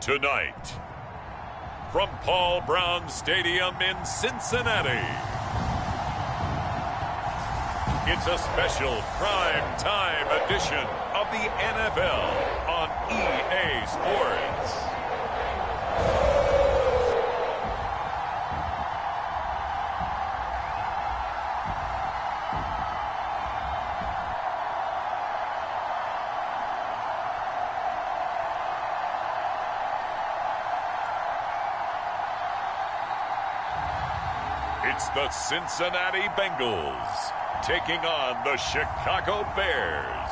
Tonight, from Paul Brown Stadium in Cincinnati, it's a special prime time edition of the NFL on EA Sports. It's the Cincinnati Bengals taking on the Chicago Bears.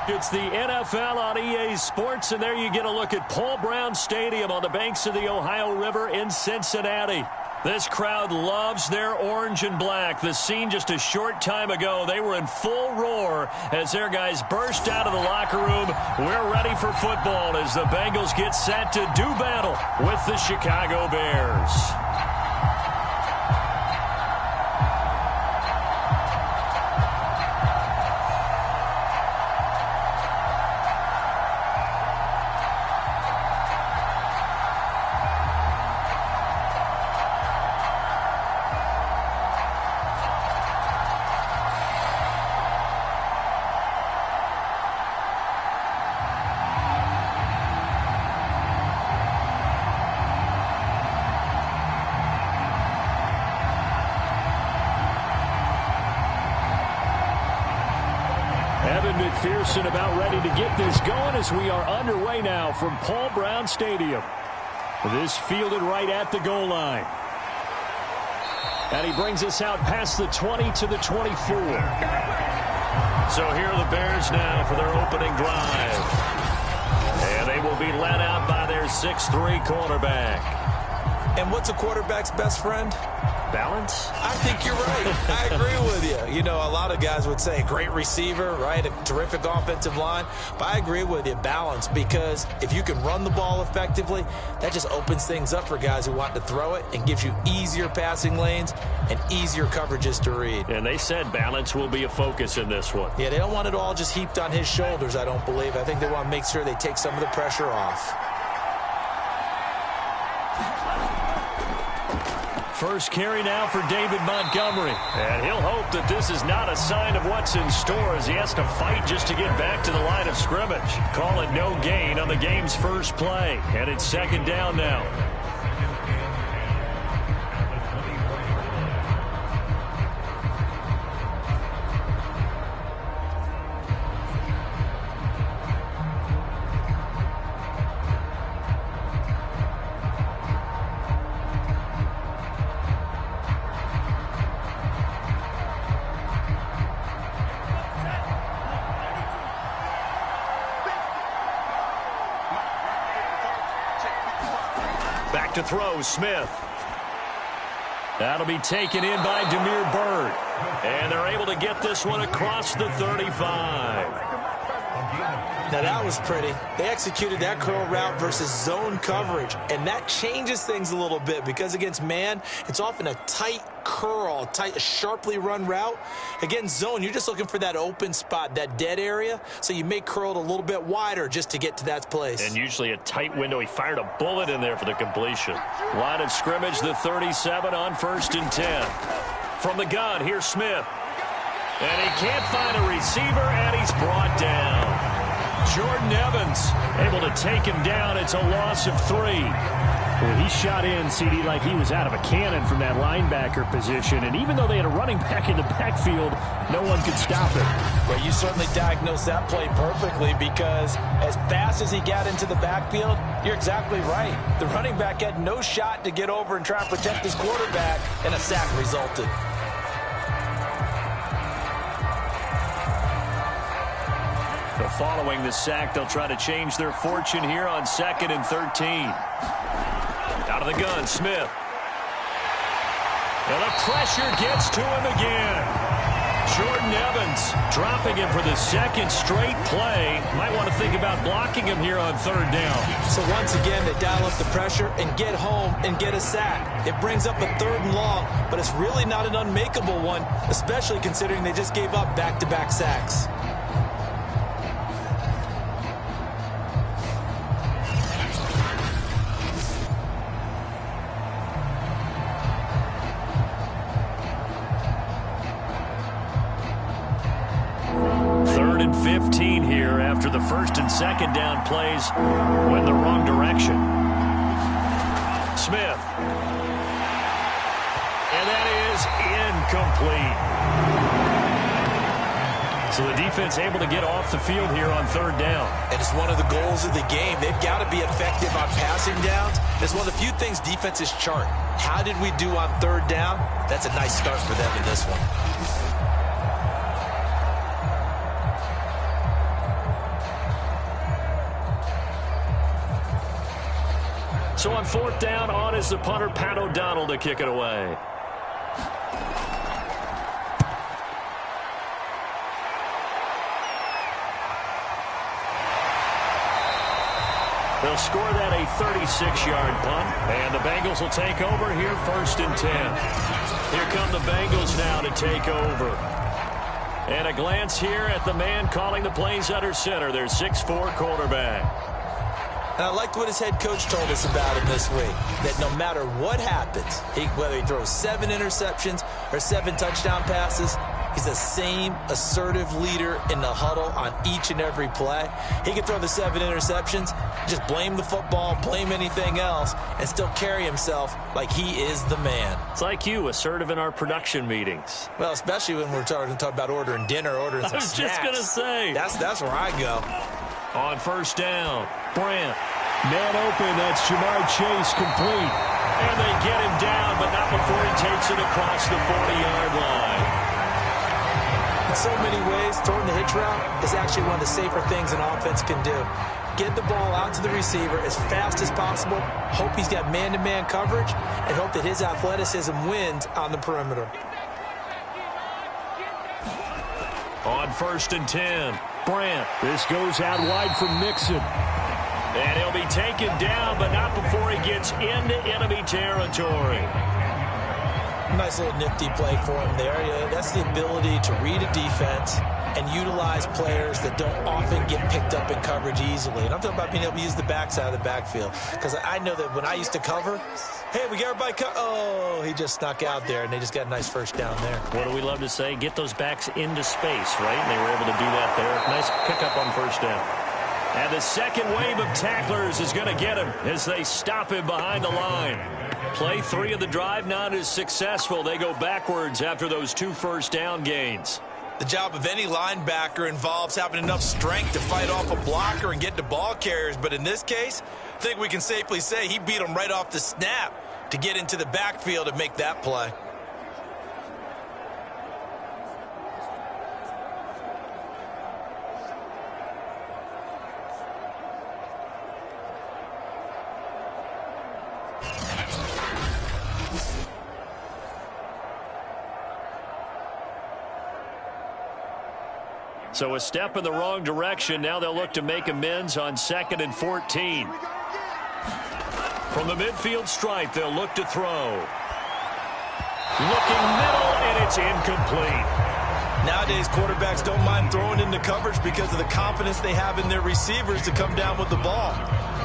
It's the NFL on EA Sports, and there you get a look at Paul Brown Stadium on the banks of the Ohio River in Cincinnati. This crowd loves their orange and black. The scene just a short time ago, they were in full roar as their guys burst out of the locker room. We're ready for football as the Bengals get set to do battle with the Chicago Bears. McPherson about ready to get this going as we are underway now from Paul Brown Stadium. This fielded right at the goal line. And he brings us out past the 20 to the 24. So here are the Bears now for their opening drive. And they will be led out by their 6'3" quarterback. And what's a quarterback's best friend? Balance? I think you're right. I agree with you. You know, a lot of guys would say great receiver, right? A terrific offensive line. But I agree with you, balance, because if you can run the ball effectively, that just opens things up for guys who want to throw it and gives you easier passing lanes and easier coverages to read. And they said balance will be a focus in this one. Yeah, they don't want it all just heaped on his shoulders, I don't believe. I think they want to make sure they take some of the pressure off. First carry now for David Montgomery. And he'll hope that this is not a sign of what's in store as he has to fight just to get back to the line of scrimmage. Call it no gain on the game's first play. And it's second down now. Back to throw, Smith. That'll be taken in by Damiere Byrd. And they're able to get this one across the 35. Now that was pretty. They executed that curl route versus zone coverage, and that changes things a little bit because against man, it's often a tight curl, tight, sharply run route. Against zone, you're just looking for that open spot, that dead area, so you may curl it a little bit wider just to get to that place. And usually a tight window. He fired a bullet in there for the completion. Line of scrimmage, the 37 on 1st and 10. From the gun, here's Smith. And he can't find a receiver, and he's brought down. Jordan Evans able to take him down. It's a loss of 3. Well, he shot in, CD, like he was out of a cannon from that linebacker position. And even though they had a running back in the backfield, no one could stop him. Well, you certainly diagnosed that play perfectly because as fast as he got into the backfield, you're exactly right. The running back had no shot to get over and try and protect his quarterback, and a sack resulted. Following the sack, they'll try to change their fortune here on 2nd and 13. Out of the gun, Smith. And the pressure gets to him again. Jordan Evans dropping him for the second straight play. Might want to think about blocking him here on 3rd down. So once again, they dial up the pressure and get home and get a sack. It brings up a 3rd and long, but it's really not an unmakeable one, especially considering they just gave up back-to-back sacks. and 15 here after the first and second down plays went the wrong direction. Smith. And that is incomplete. So the defense able to get off the field here on third down. And it's one of the goals of the game. They've got to be effective on passing downs. It's one of the few things defenses chart. How did we do on third down? That's a nice start for them in this one. So on fourth down, on is the punter, Pat O'Donnell, to kick it away. They'll score that a 36-yard punt, and the Bengals will take over here first and 10. Here come the Bengals now to take over. And a glance here at the man calling the plays under center, their 6'4" quarterback. And I liked what his head coach told us about him this week, that no matter what happens, whether he throws 7 interceptions or 7 touchdown passes, he's the same assertive leader in the huddle on each and every play. He can throw the 7 interceptions, just blame the football, blame anything else, and still carry himself like he is the man. It's like you, assertive in our production meetings. Well, especially when we're talking about ordering dinner, ordering some snacks. I was just going to say. That's where I go. On first down, Brandt. Man open, that's Jamar Chase, complete. And they get him down, but not before he takes it across the 40-yard line. In so many ways, throwing the hitch route is actually one of the safer things an offense can do. Get the ball out to the receiver as fast as possible, hope he's got man-to-man coverage, and hope that his athleticism wins on the perimeter. On first and 10, Brandt. This goes out wide from Mixon. And he'll be taken down, but not before he gets into enemy territory. Nice little nifty play for him there. Yeah, that's the ability to read a defense and utilize players that don't often get picked up in coverage easily. And I'm talking about being able to use the backside of the backfield. Because I know that when I used to cover, hey, we got everybody oh, he just snuck out there, and they just got a nice first down there. What do we love to say? Get those backs into space, right? And they were able to do that there. Nice pickup on first down. And the second wave of tacklers is going to get him as they stop him behind the line. Play 3 of the drive not as successful. They go backwards after those 2 first down gains. The job of any linebacker involves having enough strength to fight off a blocker and get to ball carriers. But in this case, I think we can safely say he beat him right off the snap to get into the backfield and make that play. So a step in the wrong direction. Now they'll look to make amends on 2nd and 14. From the midfield stripe, they'll look to throw. Looking middle, and it's incomplete. Nowadays, quarterbacks don't mind throwing into coverage because of the confidence they have in their receivers to come down with the ball.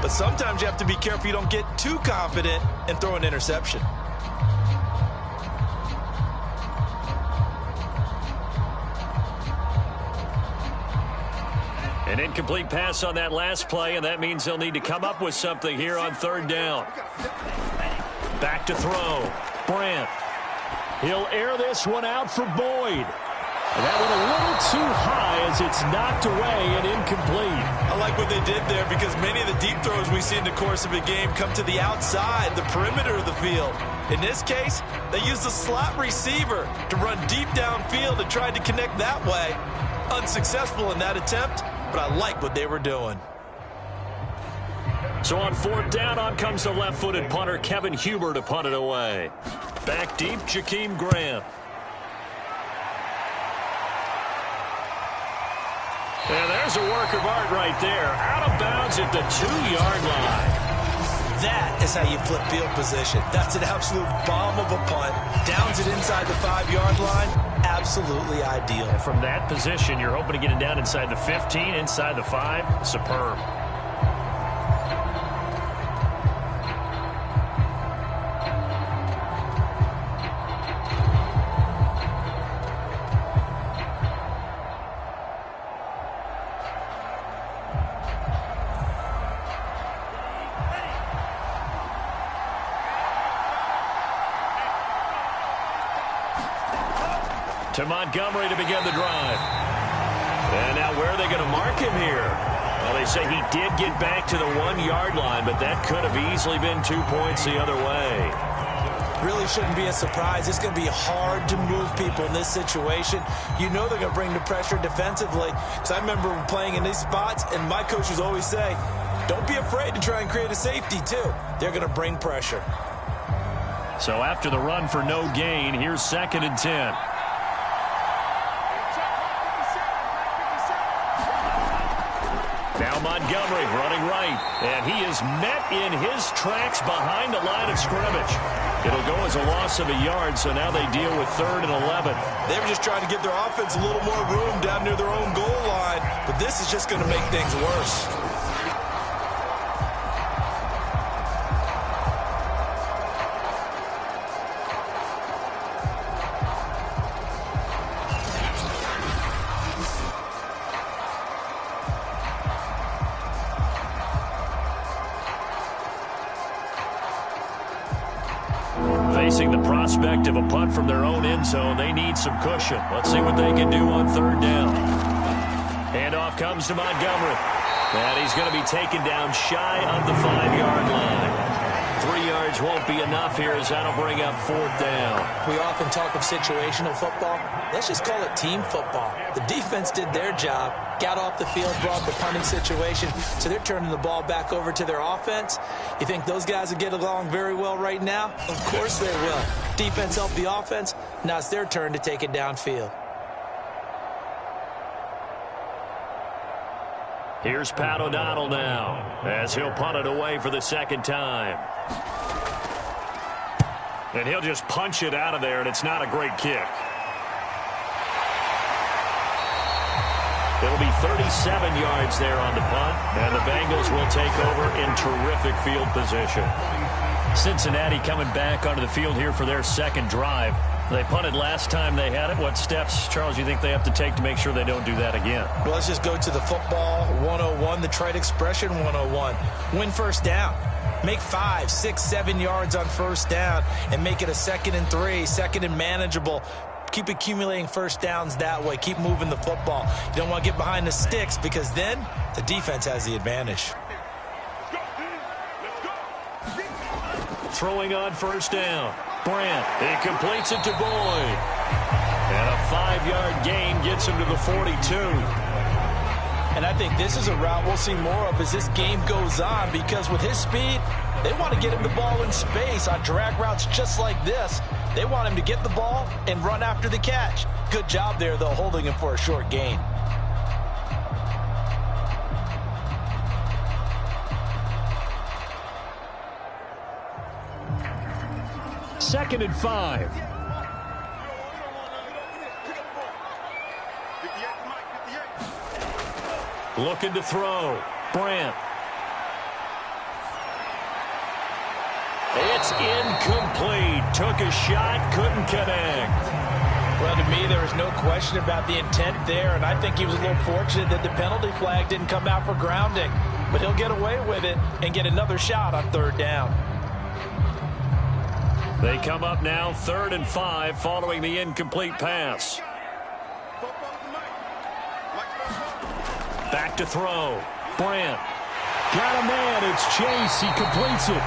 But sometimes you have to be careful you don't get too confident and throw an interception. An incomplete pass on that last play, and that means they'll need to come up with something here on third down. Back to throw. Brandt. He'll air this one out for Boyd. And that one a little too high as it's knocked away and incomplete. I like what they did there because many of the deep throws we see in the course of a game come to the outside, the perimeter of the field. In this case, they used the slot receiver to run deep downfield and tried to connect that way. Unsuccessful in that attempt, but I like what they were doing. So on fourth down, on comes the left-footed punter, Kevin Huber, to punt it away. Back deep, Jakeem Grant. And there's a work of art right there. Out of bounds at the 2-yard line. That is how you flip field position. That's an absolute bomb of a punt. Downs it inside the 5-yard line. Absolutely ideal. And from that position, you're hoping to get it down inside the 15, inside the 5. Superb. to Montgomery to begin the drive. And now where are they going to mark him here? Well, they say he did get back to the 1-yard line, but that could have easily been 2 points the other way. Really shouldn't be a surprise. It's going to be hard to move people in this situation. You know they're going to bring the pressure defensively. Because I remember playing in these spots, and my coaches always say, don't be afraid to try and create a safety, too. They're going to bring pressure. So after the run for no gain, here's 2nd and 10. Now Montgomery running right, and he is met in his tracks behind the line of scrimmage. It'll go as a loss of a yard, so now they deal with 3rd and 11. They were just trying to give their offense a little more room down near their own goal line, but this is just going to make things worse. Facing the prospect of a punt from their own end zone, they need some cushion. Let's see what they can do on 3rd down. Handoff comes to Montgomery. And he's going to be taken down shy of the 5-yard line. 3 yards won't be enough here as that'll bring up 4th down. We often talk of situational football. Let's just call it team football. The defense did their job, got off the field, brought the punting situation, so they're turning the ball back over to their offense. You think those guys will get along very well right now? Of course they will. Defense helped the offense. Now it's their turn to take it downfield. Here's Pat O'Donnell now as he'll punt it away for the 2nd time. And he'll just punch it out of there, and it's not a great kick. It'll be 37 yards there on the punt, and the Bengals will take over in terrific field position. Cincinnati coming back onto the field here for their 2nd drive. They punted last time they had it. What steps, Charles, you think they have to take to make sure they don't do that again? Well, let's just go to the football 101, the trite expression 101. Win 1st down. Make 5, 6, 7 yards on 1st down and make it a 2nd and 3, 2nd and manageable. Keep accumulating 1st downs that way. Keep moving the football. You don't want to get behind the sticks because then the defense has the advantage. Throwing on 1st down. Brandt, he completes it to Boyd. And a 5-yard gain gets him to the 42. And I think this is a route we'll see more of as this game goes on because with his speed, they want to get him the ball in space on drag routes just like this. They want him to get the ball and run after the catch. Good job there, though, holding him for a short gain. Second and 5. Looking to throw. Brandt. It's incomplete. Took a shot, couldn't connect. Well, to me, there was no question about the intent there, and I think he was a little fortunate that the penalty flag didn't come out for grounding. But he'll get away with it and get another shot on 3rd down. They come up now 3rd and 5 following the incomplete pass. Back to throw. Brandt. Got a man. It's Chase. He completes it.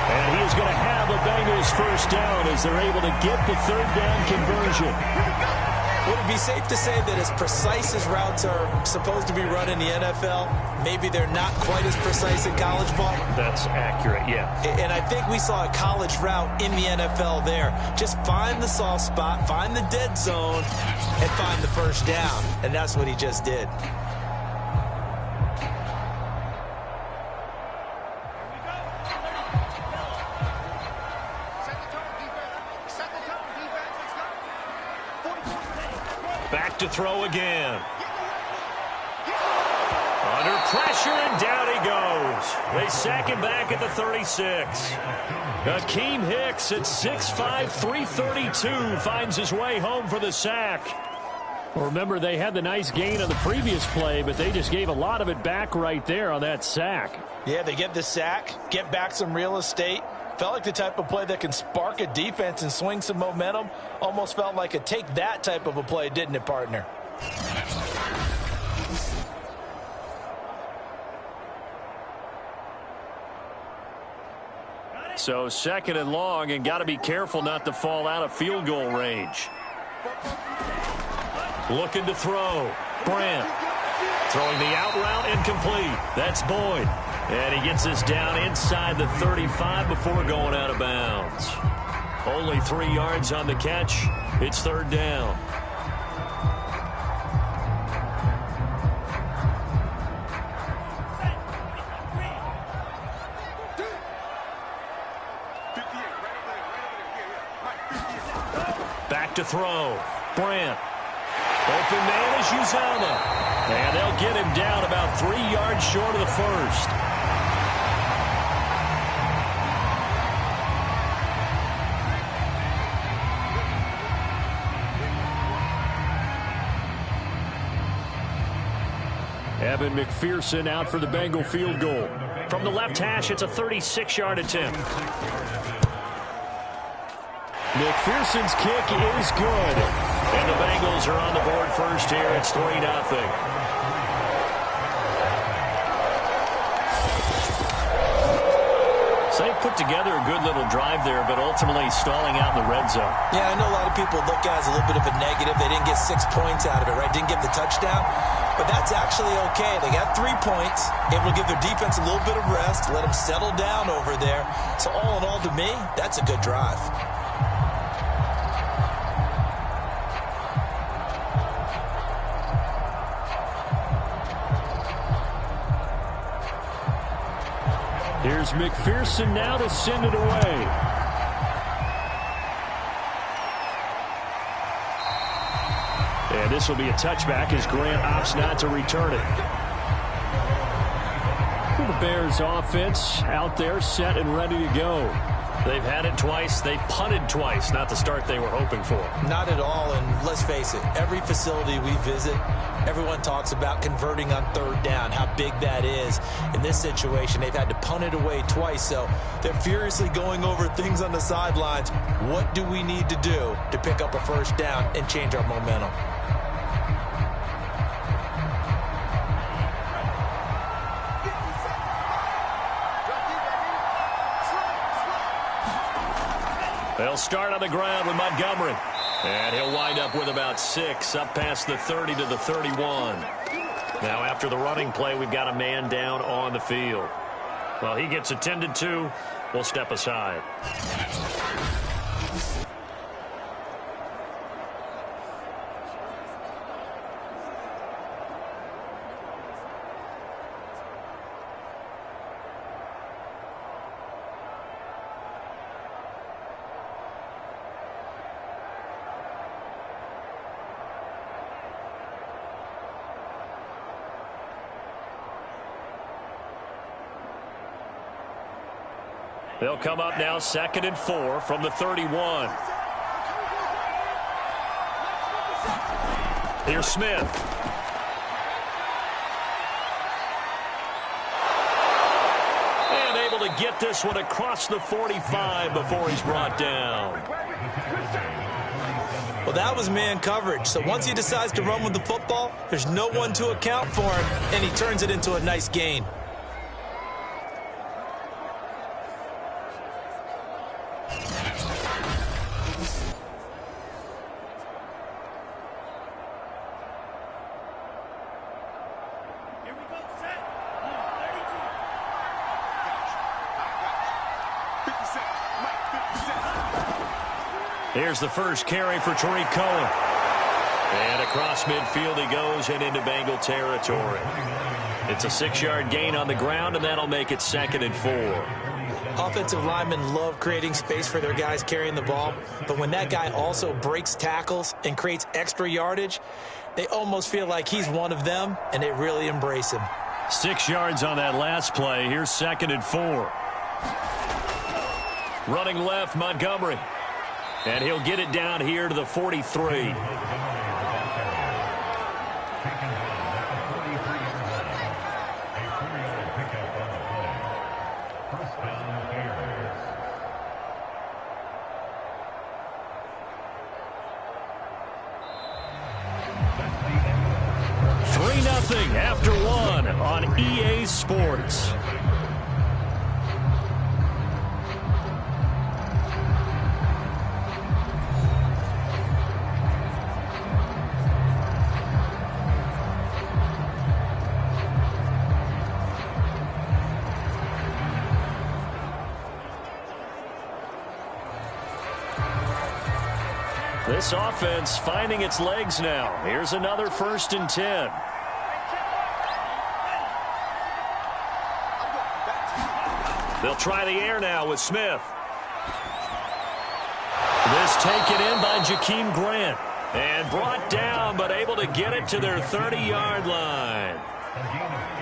And he is going to have the Bengals 1st down as they're able to get the 3rd down conversion. Would it be safe to say that as precise as routes are supposed to be run in the NFL, maybe they're not quite as precise in college ball? That's accurate, yeah. And I think we saw a college route in the NFL there. Just find the soft spot, find the dead zone, and find the 1st down. And that's what he just did. Back to throw again. Under pressure, and down he goes. They sack him back at the 36. Akeem Hicks at 6'5", 332 finds his way home for the sack. Well, remember, they had the nice gain on the previous play, but they just gave a lot of it back right there on that sack. Yeah, they get the sack, get back some real estate, Felt like the type of play that can spark a defense and swing some momentum. Almost felt like a take-that type of a play, didn't it, partner? So 2nd and long, and got to be careful not to fall out of field goal range. Looking to throw. Brandt. Throwing the out route incomplete. That's Boyd. And he gets this down inside the 35 before going out of bounds. Only 3 yards on the catch. It's 3rd down. Back to throw. Brandt. Open man is Uzomah. And they'll get him down about 3 yards short of the first. Evan McPherson out for the Bengal field goal. From the left hash, it's a 36-yard attempt. McPherson's kick is good. And the Bengals are on the board first here. It's 3-0. So they put together a good little drive there, but ultimately stalling out in the red zone. Yeah, I know a lot of people look at it as a little bit of a negative. They didn't get 6 points out of it, right? Didn't get the touchdown. But that's actually okay. They got 3 points, able to give their defense a little bit of rest, let them settle down over there. So all in all, to me, that's a good drive. Here's McPherson now to send it away. And this will be a touchback as Grant opts not to return it. The Bears offense out there set and ready to go. They've had it twice. They've punted twice. Not the start they were hoping for. Not at all, and let's face it, every facility we visit, everyone talks about converting on 3rd down, how big that is. In this situation, they've had to punt it away twice, so they're furiously going over things on the sidelines. What do we need to do to pick up a 1st down and change our momentum? They'll start on the ground with Montgomery. And he'll wind up with about 6, up past the 30 to the 31. Now, after the running play, we've got a man down on the field. Well, he gets attended to. We'll step aside. They'll come up now 2nd and 4 from the 31. Here's Smith. And able to get this one across the 45 before he's brought down. Well, that was man coverage. So once he decides to run with the football, there's no one to account for him, and he turns it into a nice gain. Here's the first carry for Tariq Cohen. And across midfield he goes and into Bengal territory. It's a 6-yard gain on the ground, and that'll make it 2nd and 4. Offensive linemen love creating space for their guys carrying the ball, but when that guy also breaks tackles and creates extra yardage, they almost feel like he's one of them, and they really embrace him. 6 yards on that last play. Here's 2nd and 4. Running left, Montgomery. And he'll get it down here to the 43. after one on EA Sports. This offense finding its legs now. Here's another 1st and 10. They'll try the air now with Smith. This taken in by Jakeem Grant. And brought down, but able to get it to their 30-yard line.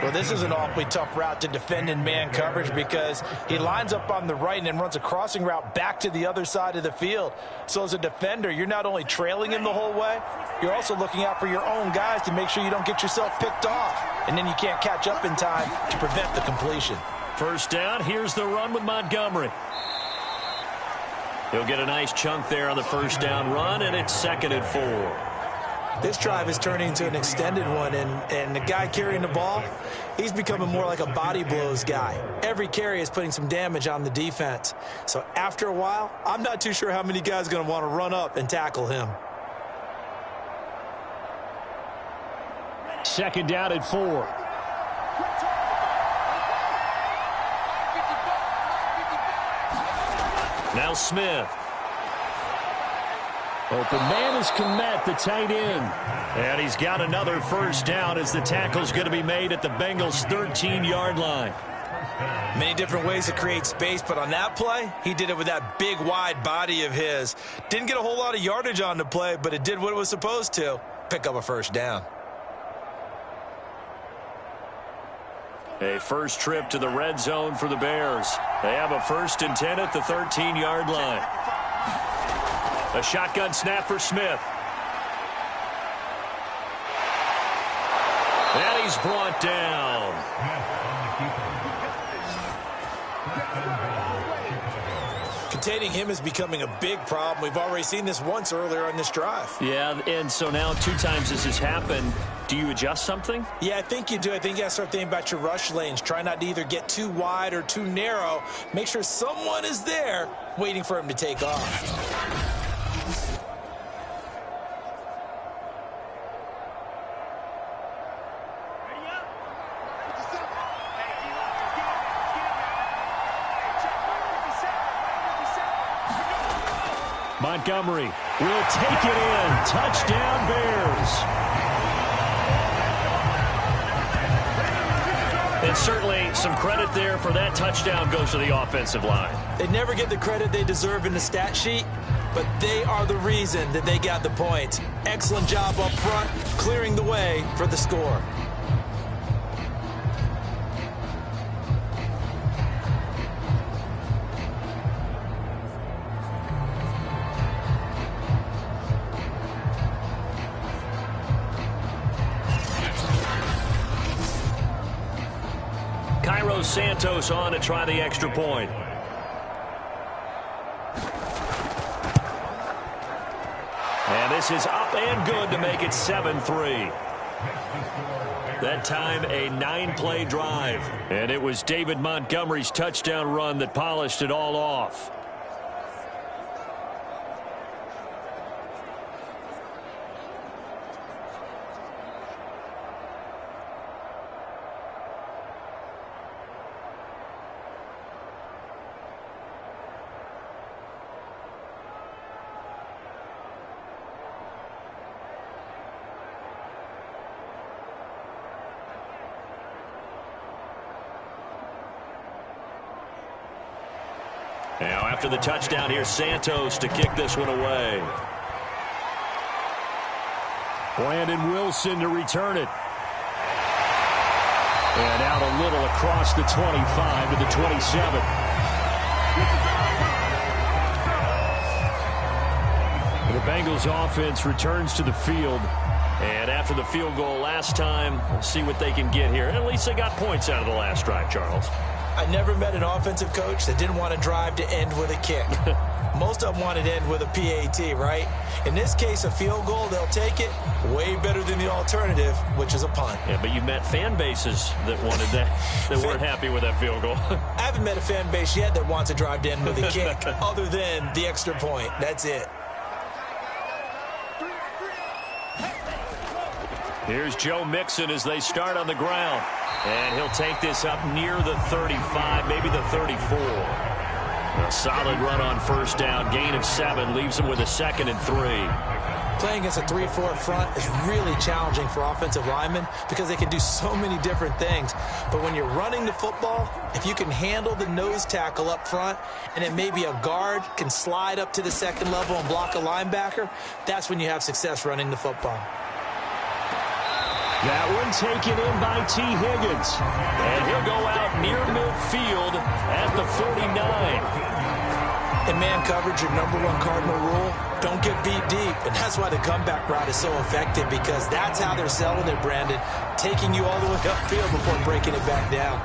Well, this is an awfully tough route to defend in man coverage because he lines up on the right and then runs a crossing route back to the other side of the field. So as a defender, you're not only trailing him the whole way, you're also looking out for your own guys to make sure you don't get yourself picked off. And then you can't catch up in time to prevent the completion. 1st down, here's the run with Montgomery. He'll get a nice chunk there on the 1st down run, and it's 2nd and 4. This drive is turning into an extended one, and the guy carrying the ball, he's becoming more like a body blows guy. Every carry is putting some damage on the defense. So after a while, I'm not too sure how many guys are going to want to run up and tackle him. 2nd down and 4. Now Smith. Open man is Kmet, the tight end. And he's got another 1st down as the tackle's going to be made at the Bengals' 13-yard line. Many different ways to create space, but on that play, he did it with that big, wide body of his. Didn't get a whole lot of yardage on the play, but it did what it was supposed to. Pick up a 1st down. A first trip to the red zone for the Bears. They have a 1st and 10 at the 13-yard line. A shotgun snap for Smith. And he's brought down. Containing him is becoming a big problem. We've already seen this once earlier on this drive. Yeah, and so now 2 times this has happened. Do you adjust something? Yeah, I think you do. I think you got to start thinking about your rush lanes. Try not to either get too wide or too narrow. Make sure someone is there waiting for him to take off. Montgomery will take it in. Touchdown, Bears. And certainly some credit there for that touchdown goes to the offensive line. They never get the credit they deserve in the stat sheet, but they are the reason that they got the points. Excellent job up front, clearing the way for the score. Santos on to try the extra point. And this is up and good to make it 7-3. That time a 9-play drive. And it was David Montgomery's touchdown run that polished it all off. Now, after the touchdown, here's Santos to kick this one away. Brandon Wilson to return it. And out a little across the 25 to the 27. The Bengals offense returns to the field. And after the field goal last time, we'll see what they can get here. At least they got points out of the last drive, Charles. I never met an offensive coach that didn't want a drive to end with a kick. most of them want it in with a PAT, right? In this case, a field goal, they'll take it way better than the alternative, which is a punt. Yeah, but you've met fan bases that wanted that, that weren't happy with that field goal. I haven't met a fan base yet that wants to drive in with a kick other than the extra point. That's it. Here's Joe Mixon as they start on the ground. And he'll take this up near the 35, maybe the 34. A solid run on first down. Gain of 7 leaves him with a 2nd and 3. Playing against a 3-4 front is really challenging for offensive linemen because they can do so many different things. But when you're running the football, if you can handle the nose tackle up front and then maybe a guard can slide up to the 2nd level and block a linebacker, that's when you have success running the football. That one taken in by T. Higgins. And he'll go out near midfield at the 49. In man coverage, your #1 cardinal rule, don't get beat deep. And that's why the comeback route is so effective, because that's how they're selling it, Brandon. Taking you all the way upfield before breaking it back down.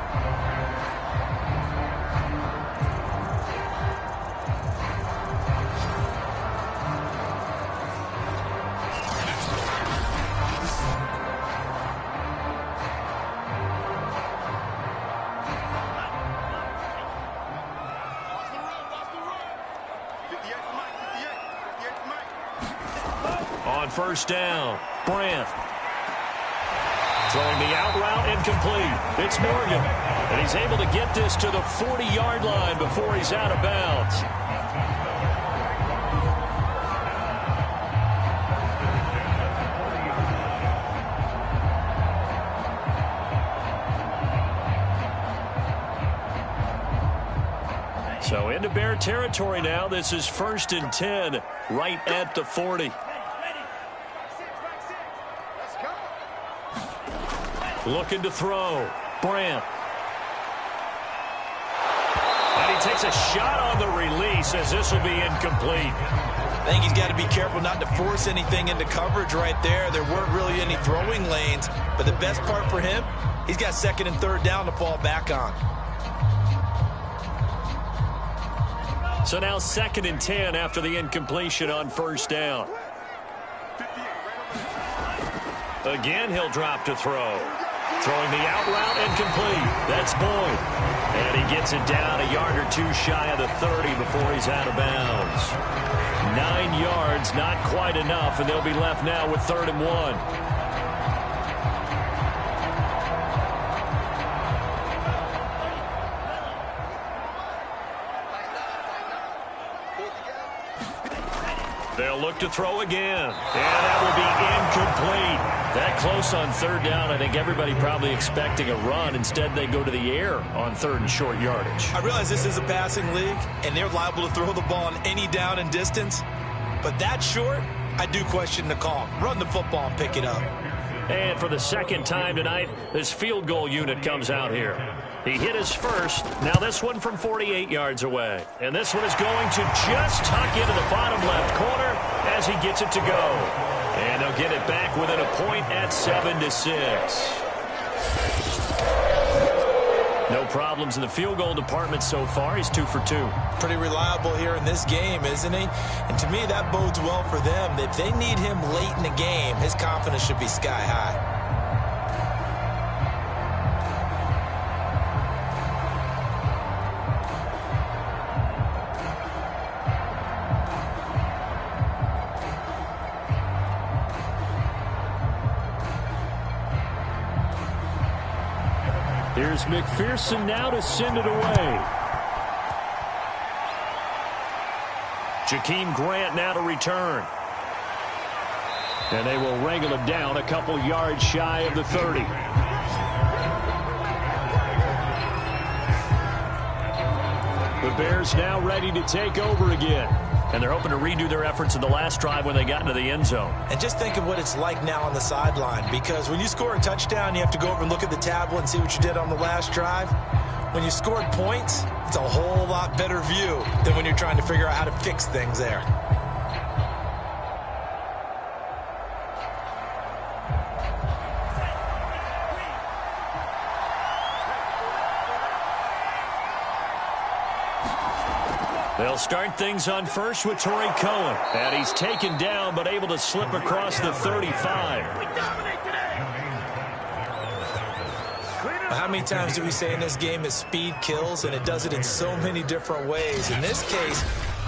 On first down, Brandt. Throwing the out route incomplete. It's Morgan. And he's able to get this to the 40-yard line before he's out of bounds. So into Bear territory now. This is 1st and 10 right at the 40. Looking to throw. Brandt. And he takes a shot on the release as this will be incomplete. I think he's got to be careful not to force anything into coverage right there. There weren't really any throwing lanes. But the best part for him, he's got 2nd and 3rd down to fall back on. So now 2nd and 10 after the incompletion on first down. Again, he'll drop to throw. Throwing the out route incomplete. That's Boyd. And he gets it down a yard or 2 shy of the 30 before he's out of bounds. 9 yards, not quite enough, and they'll be left now with 3rd and 1. They'll look to throw again. And that will be incomplete. That close on 3rd down. I think everybody probably expecting a run. Instead, they go to the air on 3rd and short yardage. I realize this is a passing league, and they're liable to throw the ball on any down and distance. But that short, I do question the call. Run the football and pick it up. And for the 2nd time tonight, this field goal unit comes out here. He hit his first. Now this one from 48 yards away. And this one is going to just tuck into the bottom left corner as he gets it to go. And they'll get it back within a point at 7-6. No problems in the field goal department so far. He's 2 for 2. Pretty reliable here in this game, isn't he? And to me, that bodes well for them. If they need him late in the game, his confidence should be sky high. Here's McPherson now to send it away. Jakeem Grant now to return. And they will wrangle him down a couple yards shy of the 30. The Bears now ready to take over again. And they're hoping to redo their efforts in the last drive when they got into the end zone. And just think of what it's like now on the sideline, because when you score a touchdown, you have to go over and look at the tablet and see what you did on the last drive. When you scored points, it's a whole lot better view than when you're trying to figure out how to fix things there. They'll They'll start things on first with Torrey Cohen. And he's taken down but able to slip across the 35. How many times do we say in this game that speed kills, and it does it in so many different ways? In this case,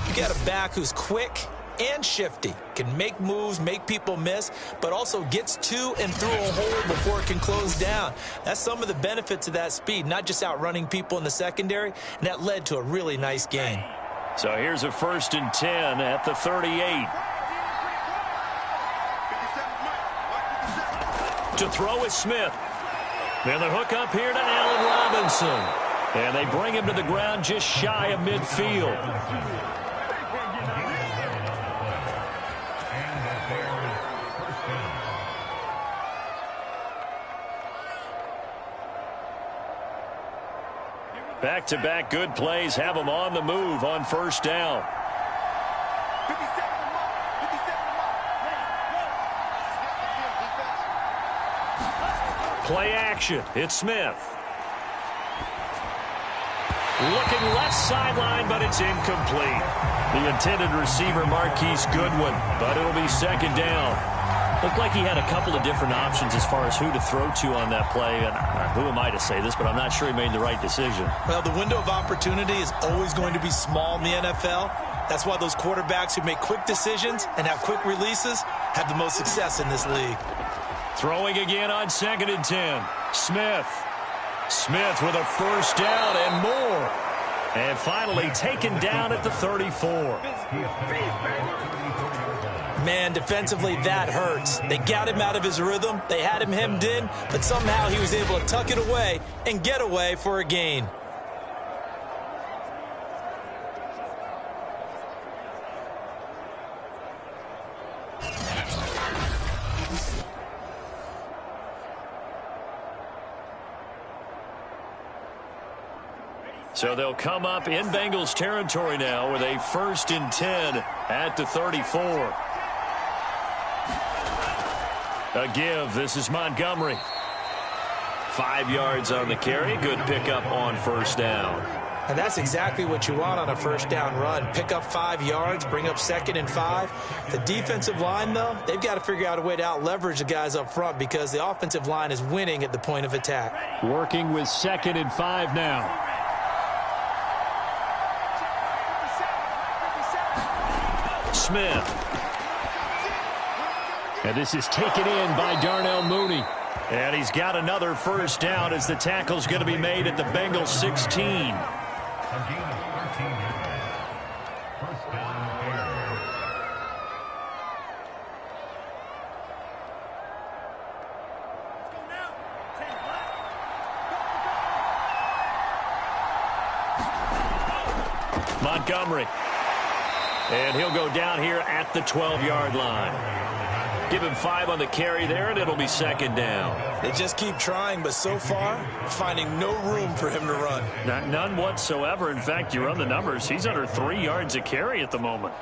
you got a back who's quick and shifty, can make moves, make people miss, but also gets to and through a hole before it can close down. That's some of the benefits of that speed, not just outrunning people in the secondary, and that led to a really nice gain. So here's a 1st and 10 at the 38. To throw is Smith. And the hook up here to Allen Robinson. And they bring him to the ground just shy of midfield. Back-to-back good plays have them on the move on 1st down. Play action. It's Smith. Looking left sideline, but it's incomplete. The intended receiver, Marquise Goodwin, but it'll be 2nd down. Looked like he had a couple of different options as far as who to throw to on that play. And who am I to say this, but I'm not sure he made the right decision. Well, the window of opportunity is always going to be small in the NFL. That's why those quarterbacks who make quick decisions and have quick releases have the most success in this league. Throwing again on 2nd and 10. Smith. Smith with a 1st down and more. And finally taken down at the 34. Man, defensively, that hurts. They got him out of his rhythm. They had him hemmed in, but somehow he was able to tuck it away and get away for a gain. So they'll come up in Bengals territory now with a 1st and 10 at the 34. A give. This is Montgomery. 5 yards on the carry. Good pickup on 1st down. And that's exactly what you want on a 1st down run. Pick up 5 yards, bring up 2nd and 5. The defensive line, though, they've got to figure out a way to out-leverage the guys up front because the offensive line is winning at the point of attack. Working with 2nd and 5 now. Smith. And this is taken in by Darnell Mooney. And he's got another 1st down as the tackle's going to be made at the Bengals 16. Montgomery. And he'll go down here at the 12-yard line. Give him 5 on the carry there, and it'll be 2nd down. They just keep trying, but so far, finding no room for him to run. None whatsoever. In fact, you run the numbers. He's under 3 yards a carry at the moment.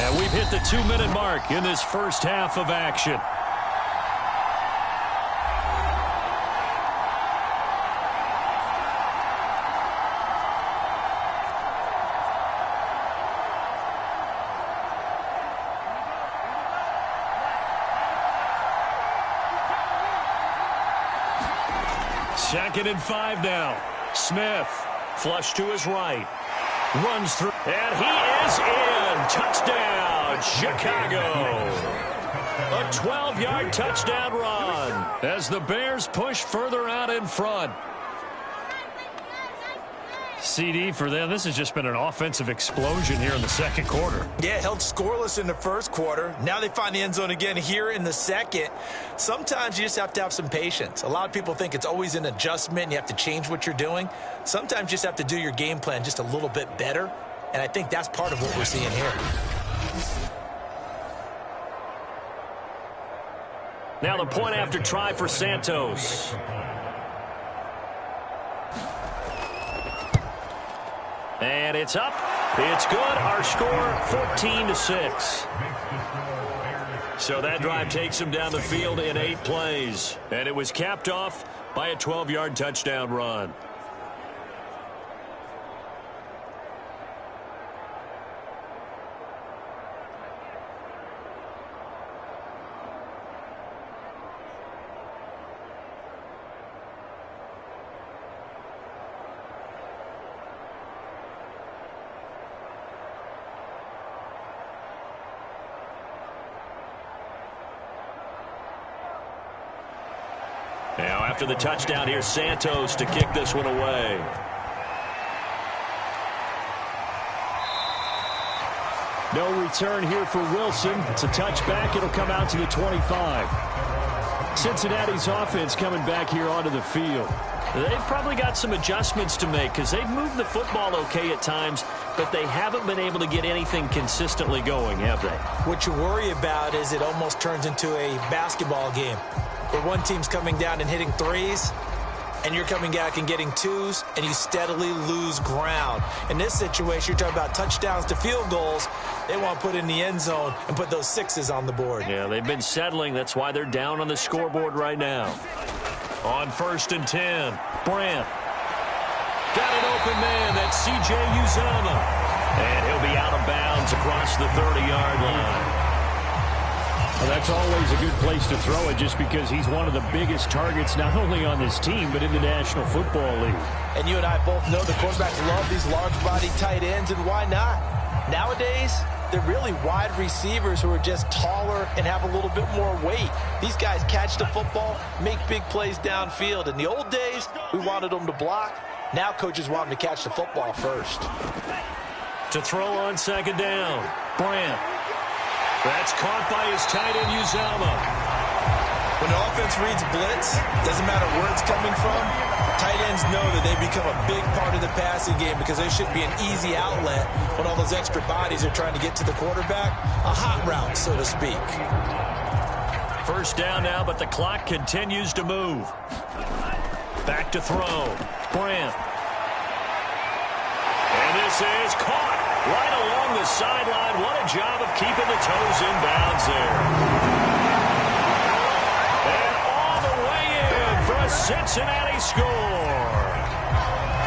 And we've hit the 2-minute mark in this 1st half of action. Second and 5 now. Smith, flush to his right. Runs through, and he is in. Touchdown, Chicago. A 12-yard touchdown run as the Bears push further out in front. CD for them, this has just been an offensive explosion here in the 2nd quarter. Yeah, held scoreless in the 1st quarter. Now they find the end zone again here in the 2nd. Sometimes you just have to have some patience. A lot of people think it's always an adjustment and you have to change what you're doing. Sometimes you just have to do your game plan just a little bit better, and I think that's part of what we're seeing here. Now the point after try for Santos. And it's up. It's good. Our score, 14-6. So that drive takes him down the field in 8 plays. And it was capped off by a 12-yard touchdown run. Now, after the touchdown, here's Santos to kick this one away. No return here for Wilson. It's a touchback. It'll come out to the 25. Cincinnati's offense coming back here onto the field. They've probably got some adjustments to make because they've moved the football okay at times, but they haven't been able to get anything consistently going, have they? What you worry about is it almost turns into a basketball game where one team's coming down and hitting threes, and you're coming back and getting twos, and you steadily lose ground. In this situation, you're talking about touchdowns to field goals. They want to put in the end zone and put those sixes on the board. Yeah, they've been settling. That's why they're down on the scoreboard right now. On 1st and 10, Brandt. Got an open man. That's C.J. Uzomah. And he'll be out of bounds across the 30-yard line. Well, that's always a good place to throw it just because he's one of the biggest targets not only on this team but in the National Football League. And you and I both know the quarterbacks love these large-body tight ends, and why not? Nowadays, they're really wide receivers who are just taller and have a little bit more weight. These guys catch the football, make big plays downfield. In the old days, we wanted them to block. Now coaches want them to catch the football first. To throw on 2nd down, Brandt. That's caught by his tight end, Uzomah. When the offense reads blitz, doesn't matter where it's coming from, tight ends know that they become a big part of the passing game because they should be an easy outlet when all those extra bodies are trying to get to the quarterback. A hot route, so to speak. 1st down now, but the clock continues to move. Back to throw. Brandt. And this is caught right along the sideline. What a job of keeping the toes in bounds there. And all the way in for a Cincinnati score.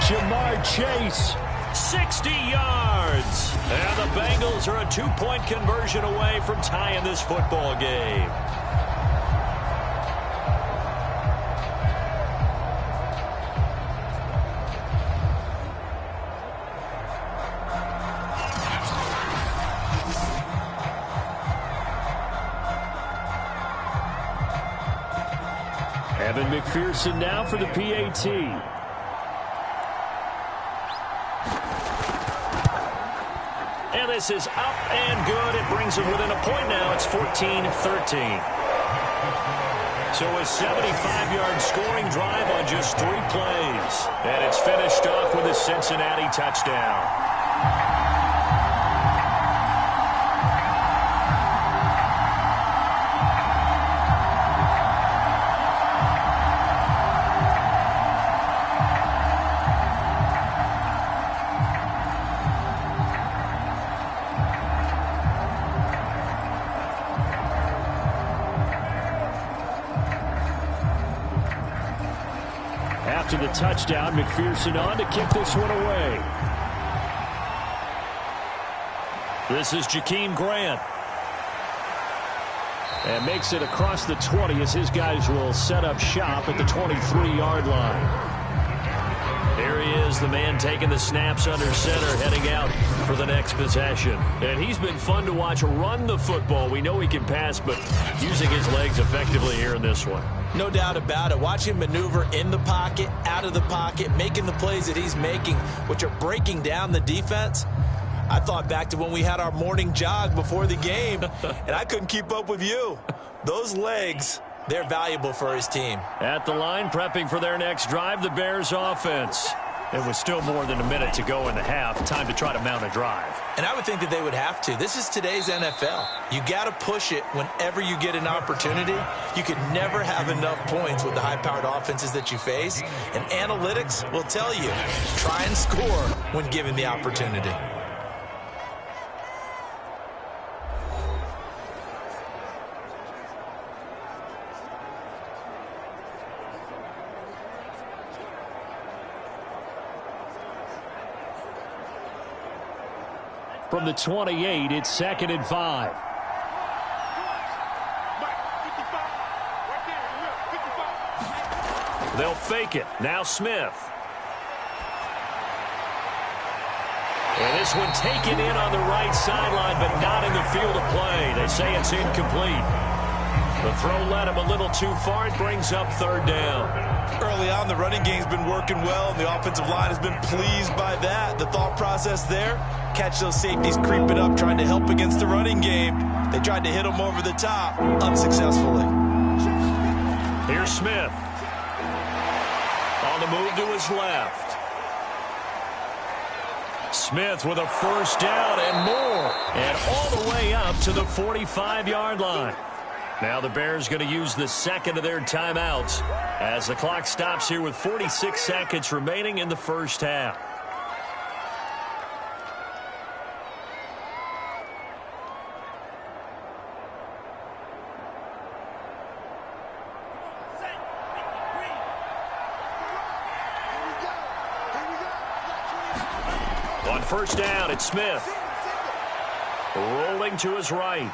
Jamar Chase. 60 yards. And the Bengals are a 2-point conversion away from tying this football game. Evan McPherson now for the PAT. And this is up and good. It brings them within a point now. It's 14-13. So a 75-yard scoring drive on just 3 plays. And it's finished off with a Cincinnati touchdown. After the touchdown, McPherson on to kick this one away. This is Jakeem Grant. And makes it across the 20 as his guys will set up shop at the 23-yard line. Here he is, the man taking the snaps under center, heading out for the next possession. And he's been fun to watch run the football. We know he can pass, but using his legs effectively here in this one. No doubt about it. Watch him maneuver in the pocket, out of the pocket, making the plays that he's making, which are breaking down the defense. I thought back to when we had our morning jog before the game, and I couldn't keep up with you. Those legs, they're valuable for his team. At the line, prepping for their next drive, the Bears offense. It was still more than a minute to go in the half. Time to try to mount a drive. And I would think that they would have to. This is today's NFL. You got to push it whenever you get an opportunity. You can never have enough points with the high-powered offenses that you face. And analytics will tell you, try and score when given the opportunity. From the 28, it's 2nd and 5. They'll fake it. Now Smith. And this one taken in on the right sideline, but not in the field of play. They say it's incomplete. The throw led him a little too far. It brings up 3rd down. Early on, the running game's been working well, and the offensive line has been pleased by that. The thought process there, catch those safeties creeping up, trying to help against the running game. They tried to hit them over the top, unsuccessfully. Here's Smith. On the move to his left. Smith with a 1st down and more. And all the way up to the 45-yard line. Now the Bears going to use the 2nd of their timeouts as the clock stops here with 46 seconds remaining in the 1st half. On 1st down, it's Smith. Rolling to his right.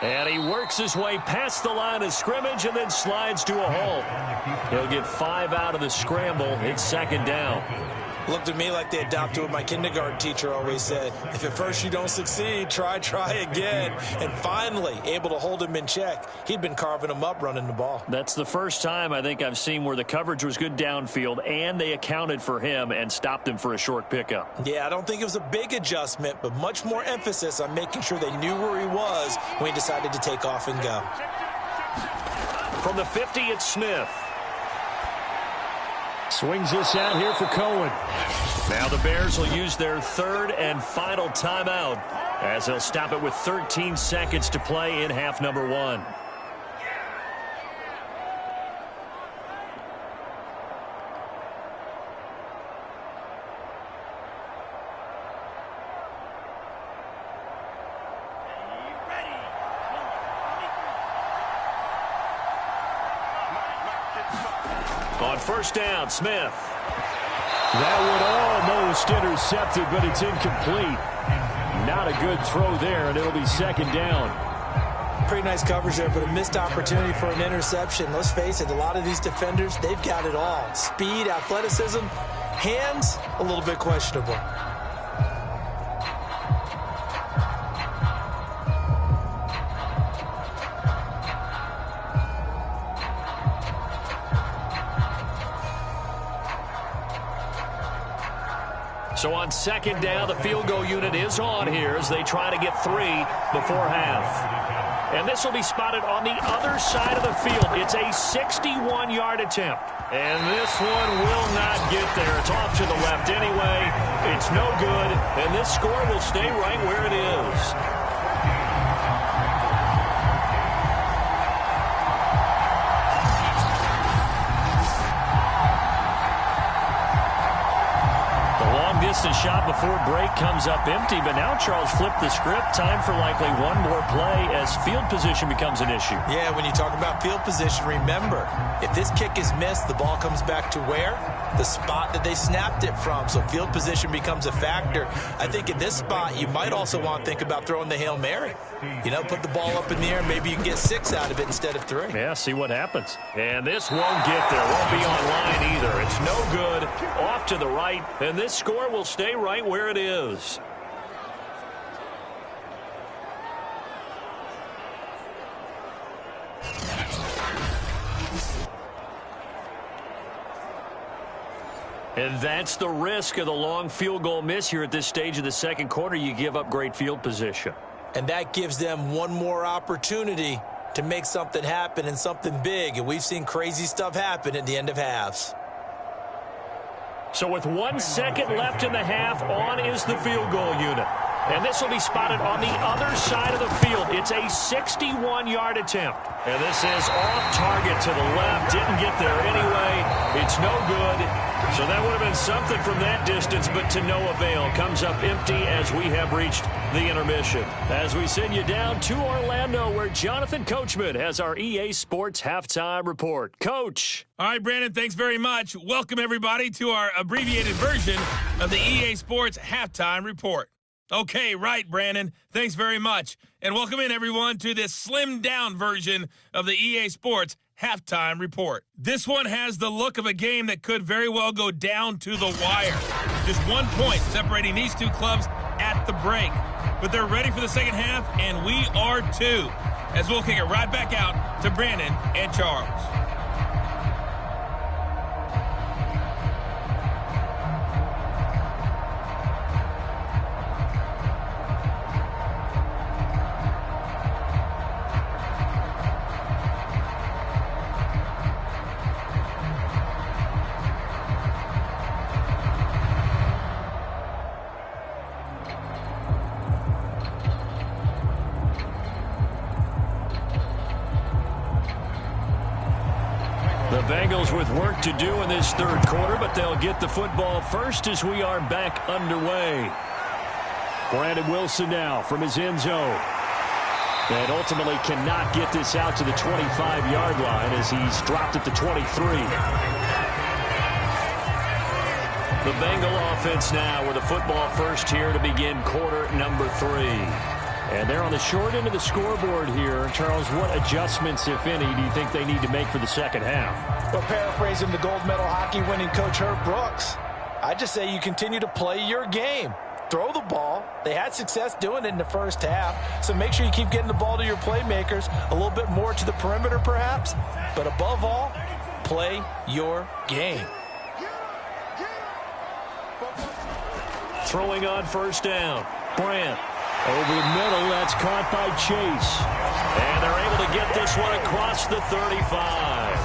And he works his way past the line of scrimmage and then slides to a halt. He'll get 5 out of the scramble. It's 2nd down. Looked to me like they adopted what my kindergarten teacher always said. If at first you don't succeed, try again. And finally, able to hold him in check. He'd been carving him up running the ball. That's the first time I think I've seen where the coverage was good downfield and they accounted for him and stopped him for a short pickup. Yeah, I don't think it was a big adjustment, but much more emphasis on making sure they knew where he was when he decided to take off and go. From the 50, it's Smith. Swings this out here for Cohen. Now the Bears will use their 3rd and final timeout as they'll stop it with 13 seconds to play in half number 1. On 1st down, Smith. That one almost intercepted, but it's incomplete. Not a good throw there, and it'll be 2nd down. Pretty nice coverage there, but a missed opportunity for an interception. Let's face it, a lot of these defenders, they've got it all. Speed, athleticism, hands, a little bit questionable. So on 2nd down, the field goal unit is on here as they try to get 3 before half. And this will be spotted on the other side of the field. It's a 61-yard attempt. And this one will not get there. It's off to the left anyway. It's no good. And this score will stay right where it is. Distance shot before break comes up empty, but now Charles flipped the script. Time for likely one more play as field position becomes an issue. Yeah, when you talk about field position, remember, if this kick is missed, the ball comes back to where? The spot that they snapped it from. So field position becomes a factor. I think in this spot, you might also want to think about throwing the Hail Mary. You know, put the ball up in the air. Maybe you can get 6 out of it instead of 3. Yeah, see what happens. And this won't get there. Won't be on line either. It's no good. Off to the right. And this score will stay right where it is. And that's the risk of the long field goal miss here at this stage of the second quarter. You give up great field position. And that gives them one more opportunity to make something happen and something big. And we've seen crazy stuff happen at the end of halves. So with 1 second left in the half, on is the field goal unit. And this will be spotted on the other side of the field. It's a 61-yard attempt. And this is off target to the left. Didn't get there anyway. It's no good. So that would have been something from that distance, but to no avail. Comes up empty as we have reached the intermission. As we send you down to Orlando, where Jonathan Coachman has our EA Sports Halftime Report. Coach. All right, Brandon, thanks very much. Welcome, everybody, to our abbreviated version of the EA Sports Halftime Report. Okay, right, Brandon. Thanks very much. And welcome in, everyone, to this slimmed-down version of the EA Sports Halftime Report. This one has the look of a game that could very well go down to the wire. Just 1 point separating these two clubs at the break. But they're ready for the second half, and we are too, as we'll kick it right back out to Brandon and Charles. Bengals with work to do in this third quarter, but they'll get the football first as we are back underway. Brandon Wilson now from his end zone. And ultimately cannot get this out to the 25-yard line as he's dropped at the 23. The Bengal offense now with the football first here to begin quarter number 3. And they're on the short end of the scoreboard here. Charles, what adjustments, if any, do you think they need to make for the second half? Well, paraphrasing the gold medal hockey winning coach Herb Brooks, I just say you continue to play your game. Throw the ball. They had success doing it in the first half, so make sure you keep getting the ball to your playmakers, a little bit more to the perimeter perhaps, but above all, play your game. Throwing on first down. Brandt. Over the middle, that's caught by Chase. And they're able to get this one across the 35.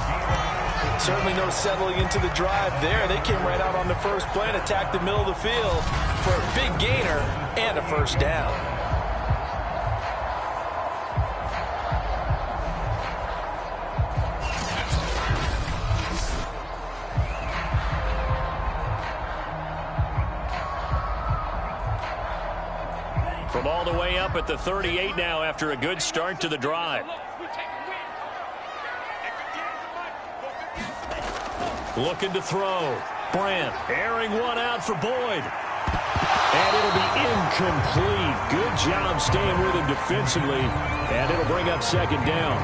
Certainly no settling into the drive there. They came right out on the first play and attacked the middle of the field for a big gainer and a first down. From all the way up at the 38 now after a good start to the drive. Looking to throw. Brandt airing one out for Boyd. And it'll be incomplete. Good job staying with him defensively. And it'll bring up second down.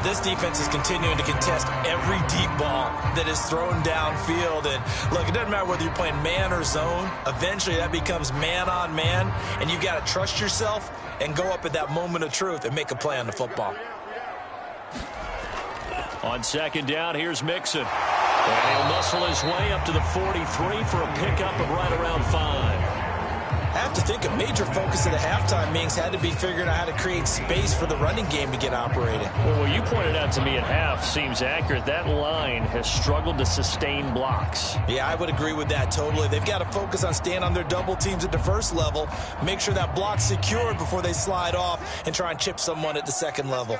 This defense is continuing to contest every deep ball that is thrown downfield. And look, it doesn't matter whether you're playing man or zone. Eventually that becomes man on man. And you've got to trust yourself and go up at that moment of truth and make a play on the football. On second down, here's Mixon. And he'll muscle his way up to the 43 for a pickup of right around 5. I have to think a major focus of the halftime meetings had to be figuring out how to create space for the running game to get operating. Well, what you pointed out to me at half seems accurate. That line has struggled to sustain blocks. Yeah, I would agree with that totally. They've got to focus on staying on their double teams at the first level, make sure that block's secured before they slide off and try and chip someone at the second level.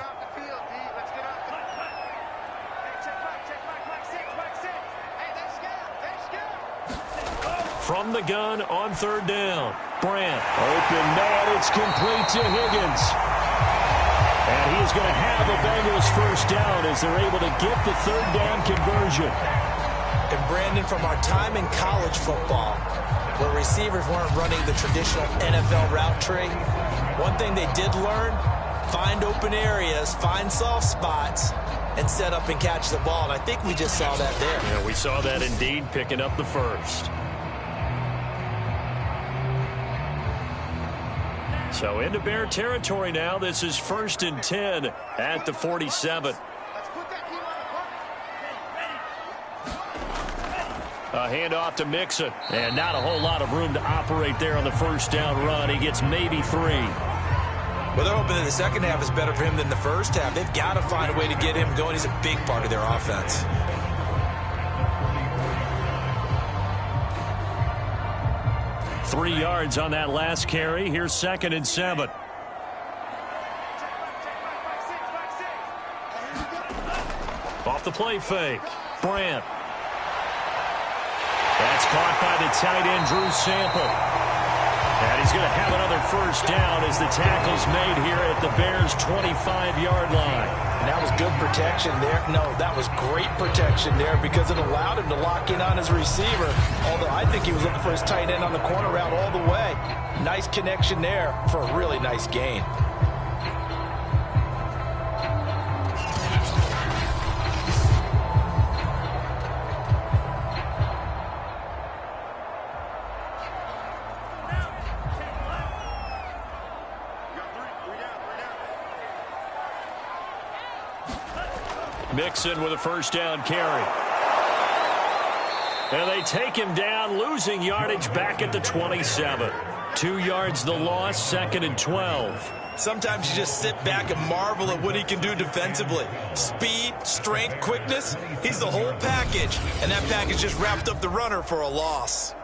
From the gun on third down. Brandt. Open man. It's complete to Higgins. And he is going to have a Bengals first down as they're able to get the third down conversion. And Brandon, from our time in college football, where receivers weren't running the traditional NFL route tree, one thing they did learn, find open areas, find soft spots, and set up and catch the ball. And I think we just saw that there. Yeah, we saw that indeed, picking up the first. So into Bear territory now. This is 1st and 10 at the 47. A handoff to Mixon. And not a whole lot of room to operate there on the first down run. He gets maybe 3. Well, they're hoping that the second half is better for him than the first half. They've got to find a way to get him going. He's a big part of their offense. 3 yards on that last carry. Here's 2nd and 7. Off the play fake. Brandt. That's caught by the tight end, Drew Sample. And he's going to have another first down as the tackle's made here at the Bears' 25-yard line. And that was good protection there. No, that was great protection there because it allowed him to lock in on his receiver. Although I think he was looking for his tight end on the corner route all the way. Nice connection there for a really nice gain. Mixon with a first down carry. And they take him down, losing yardage back at the 27. 2 yards the loss, 2nd and 12. Sometimes you just sit back and marvel at what he can do defensively. Speed, strength, quickness, he's the whole package. And that package just wrapped up the runner for a loss.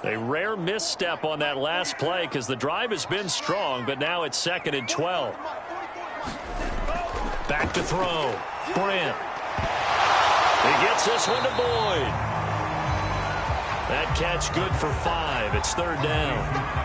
A rare misstep on that last play because the drive has been strong, but now it's 2nd and 12. Back to throw. Brandt. He gets this one to Boyd. That catch good for 5. It's 3rd down.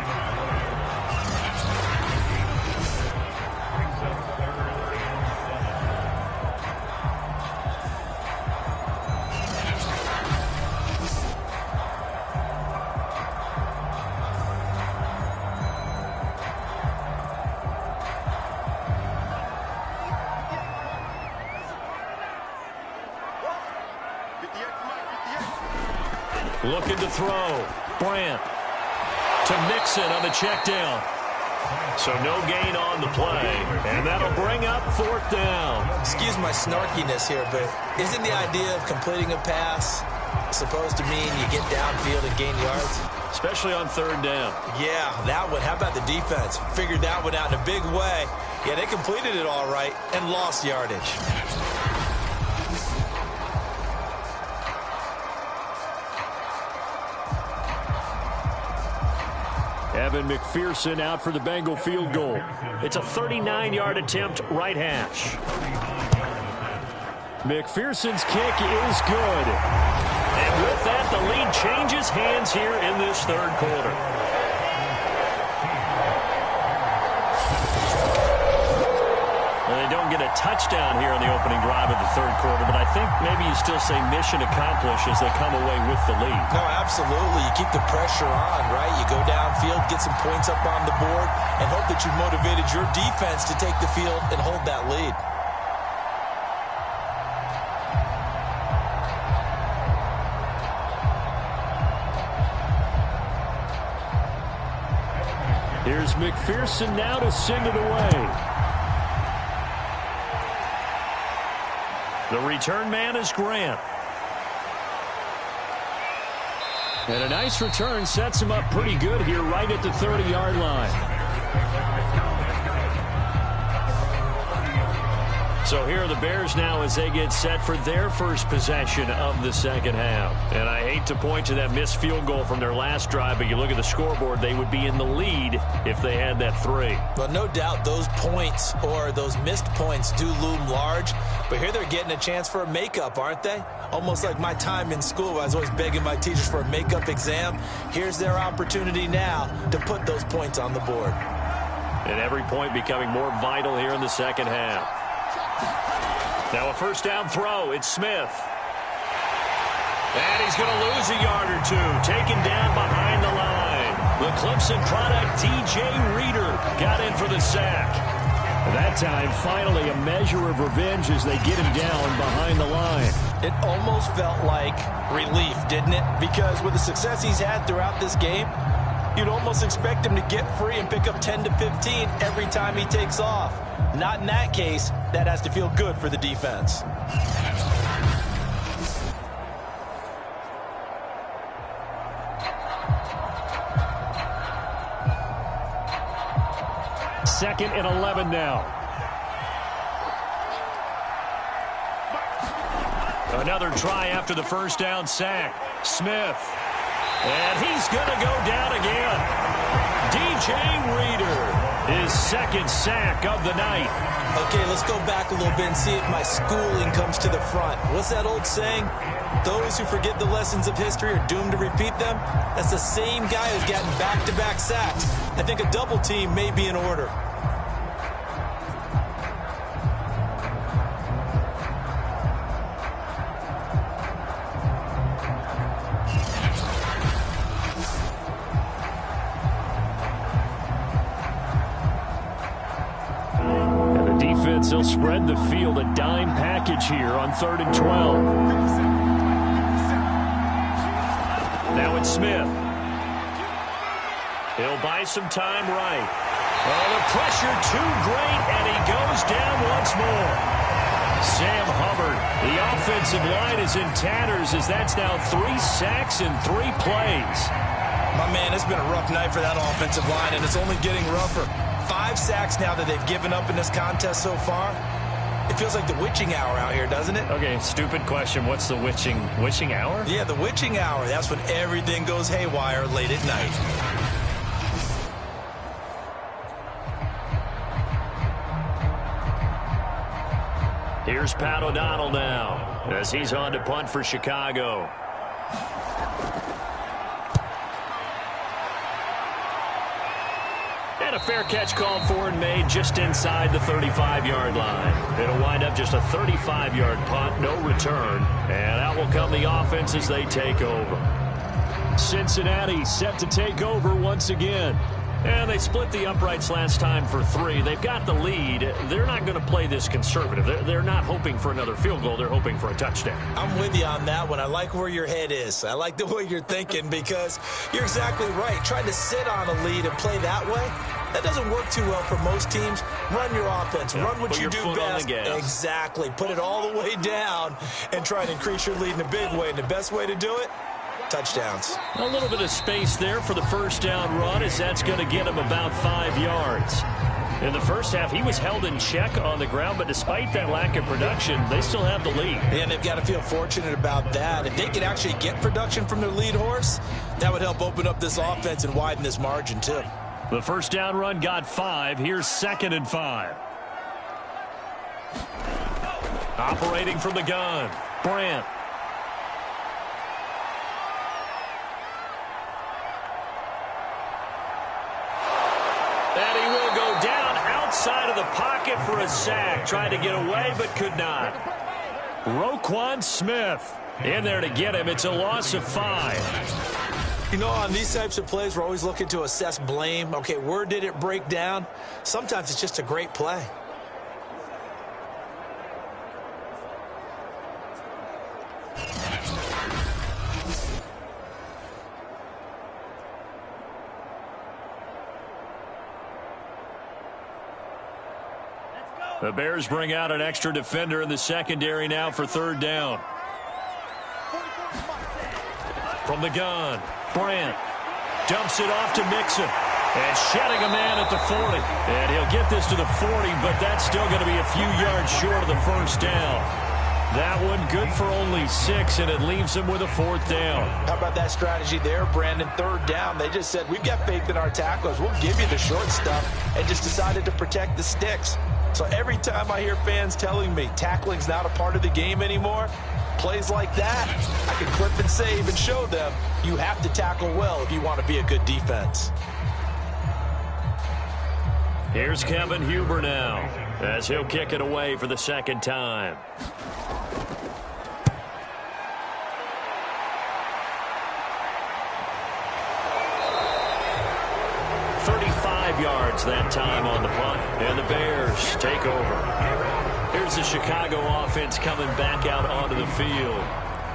Looking to throw. Brandt to Mixon on the check down. So no gain on the play. And that'll bring up 4th down. Excuse my snarkiness here, but isn't the idea of completing a pass supposed to mean you get downfield and gain yards? Especially on 3rd down. Yeah, that one. How about the defense? Figured that one out in a big way. Yeah, they completed it all right and lost yardage. Evan McPherson out for the Bengal field goal. It's a 39-yard attempt, right hash. McPherson's kick is good. And with that, the lead changes hands here in this 3rd quarter. And they don't get a touchdown here in the opening drive of the 3rd quarter, but I think maybe you still say mission accomplished as they come away with the lead. No, absolutely. You keep the pressure on, right? You go downfield, get some points up on the board, and hope that you've motivated your defense to take the field and hold that lead. Here's McPherson now to send it away. The return man is Grant. And a nice return sets him up pretty good here right at the 30-yard line. So here are the Bears now as they get set for their first possession of the 2nd half. And I hate to point to that missed field goal from their last drive, but you look at the scoreboard, they would be in the lead if they had that 3. Well, no doubt those points or those missed points do loom large, but here they're getting a chance for a makeup, aren't they? Almost like my time in school, I was always begging my teachers for a makeup exam. Here's their opportunity now to put those points on the board. And every point becoming more vital here in the 2nd half. Now a first down throw. It's Smith. And he's going to lose a yard or 2. Taken down behind the line. The Clemson product, DJ Reader, got in for the sack. That time, finally, a measure of revenge as they get him down behind the line. It almost felt like relief, didn't it? Because with the success he's had throughout this game, you'd almost expect him to get free and pick up 10 to 15 every time he takes off. Not in that case. That has to feel good for the defense. 2nd and 11 now. Another try after the first down sack. Smith. And he's going to go down again. DJ Reader, his 2nd sack of the night. Okay, let's go back a little bit and see if my schooling comes to the front. What's that old saying? Those who forget the lessons of history are doomed to repeat them. That's the same guy who's gotten back-to-back sacks. I think a double team may be in order. They'll spread the field, a dime package here on 3rd and 12. Now it's Smith. He'll buy some time right. Oh, the pressure too great, and he goes down once more. Sam Hubbard, the offensive line is in tatters as that's now 3 sacks in 3 plays. My man, it's been a rough night for that offensive line, and it's only getting rougher. 5 sacks now that they've given up in this contest so far. It feels like the witching hour out here, doesn't it? Okay, stupid question. What's the witching hour? Yeah, the witching hour. That's when everything goes haywire late at night. Here's Pat O'Donnell now as he's on to punt for Chicago. And a fair catch called for and made just inside the 35-yard line. It'll wind up just a 35-yard punt, no return. And out will come the offense as they take over. Cincinnati set to take over once again. And they split the uprights last time for 3. They've got the lead. They're not going to play this conservative. They're not hoping for another field goal. They're hoping for a touchdown. I'm with you on that one. I like where your head is. I like the way you're thinking because you're exactly right. Trying to sit on a lead and play that way, that doesn't work too well for most teams. Run your offense. Run what you do best. Exactly. Put it all the way down and try and increase your lead in a big way. And the best way to do it, touchdowns. A little bit of space there for the first down run as that's going to get him about 5 yards. In the first half, he was held in check on the ground, but despite that lack of production, they still have the lead. And they've got to feel fortunate about that. If they could actually get production from their lead horse, that would help open up this offense and widen this margin too. The first down run got 5. Here's 2nd and 5. Operating from the gun, Brandt. And he will go down outside of the pocket for a sack. Tried to get away, but could not. Roquan Smith in there to get him. It's a loss of 5. You know, on these types of plays, we're always looking to assess blame. Okay, where did it break down? Sometimes it's just a great play. The Bears bring out an extra defender in the secondary now for 3rd down. From the gun, Brandt dumps it off to Mixon. And shedding a man at the 40. And he'll get this to the 40, but that's still going to be a few yards short of the first down. That one good for only 6, and it leaves him with a 4th down. How about that strategy there, Brandon? 3rd down, they just said, we've got faith in our tacklers. We'll give you the short stuff, and just decided to protect the sticks. So every time I hear fans telling me tackling's not a part of the game anymore, plays like that, I can clip and save and show them you have to tackle well if you want to be a good defense. Here's Kevin Huber now as he'll kick it away for the 2nd time. Yards that time on the punt, and the Bears take over. Here's the Chicago offense coming back out onto the field.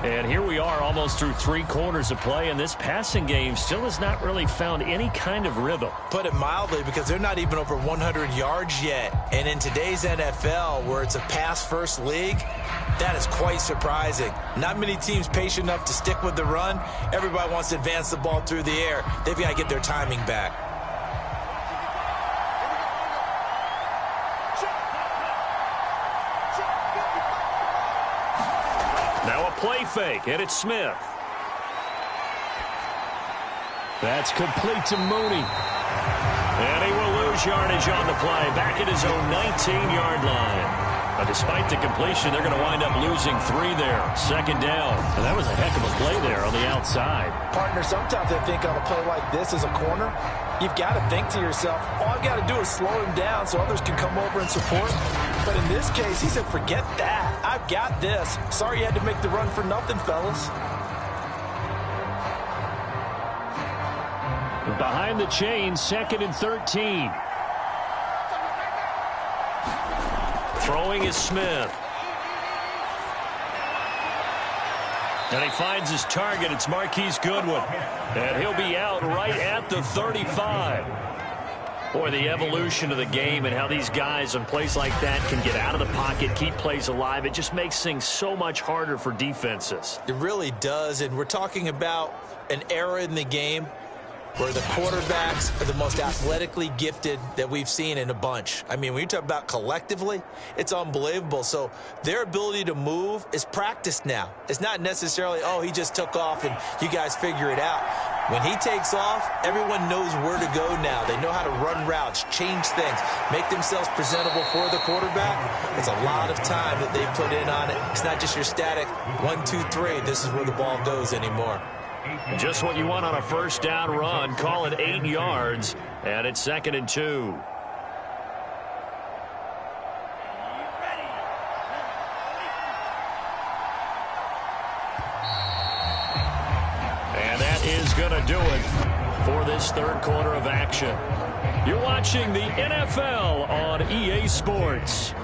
And here we are almost through 3 quarters of play, and this passing game still has not really found any kind of rhythm. Put it mildly, because they're not even over 100 yards yet. And in today's NFL, where it's a pass-first league, that is quite surprising. Not many teams patient enough to stick with the run. Everybody wants to advance the ball through the air. They've got to get their timing back. play fake, and it's Smith. That's complete to Mooney. And he will lose yardage on the play, back at his own 19-yard line. Despite the completion, they're going to wind up losing 3 there. Second down. And that was a heck of a play there on the outside. Partner, sometimes I think on a play like this as a corner, you've got to think to yourself, all I've got to do is slow him down so others can come over and support. But in this case, he said, forget that. I've got this. Sorry you had to make the run for nothing, fellas. Behind the chain, 2nd and 13. Throwing is Smith. And he finds his target. It's Marquise Goodwin. And he'll be out right at the 35. Boy, the evolution of the game and how these guys on plays like that can get out of the pocket, keep plays alive, it just makes things so much harder for defenses. It really does, and we're talking about an era in the game where the quarterbacks are the most athletically gifted that we've seen in a bunch. I mean, when you talk about collectively, it's unbelievable. So their ability to move is practiced now. It's not necessarily, oh, he just took off and you guys figure it out. When he takes off, everyone knows where to go now. They know how to run routes, change things, make themselves presentable for the quarterback. It's a lot of time that they put in on it. It's not just your static 1, 2, 3. This is where the ball goes anymore. Just what you want on a first down run. Call it 8 yards, and it's 2nd and 2. And that is going to do it for this third quarter of action. You're watching the NFL on EA Sports.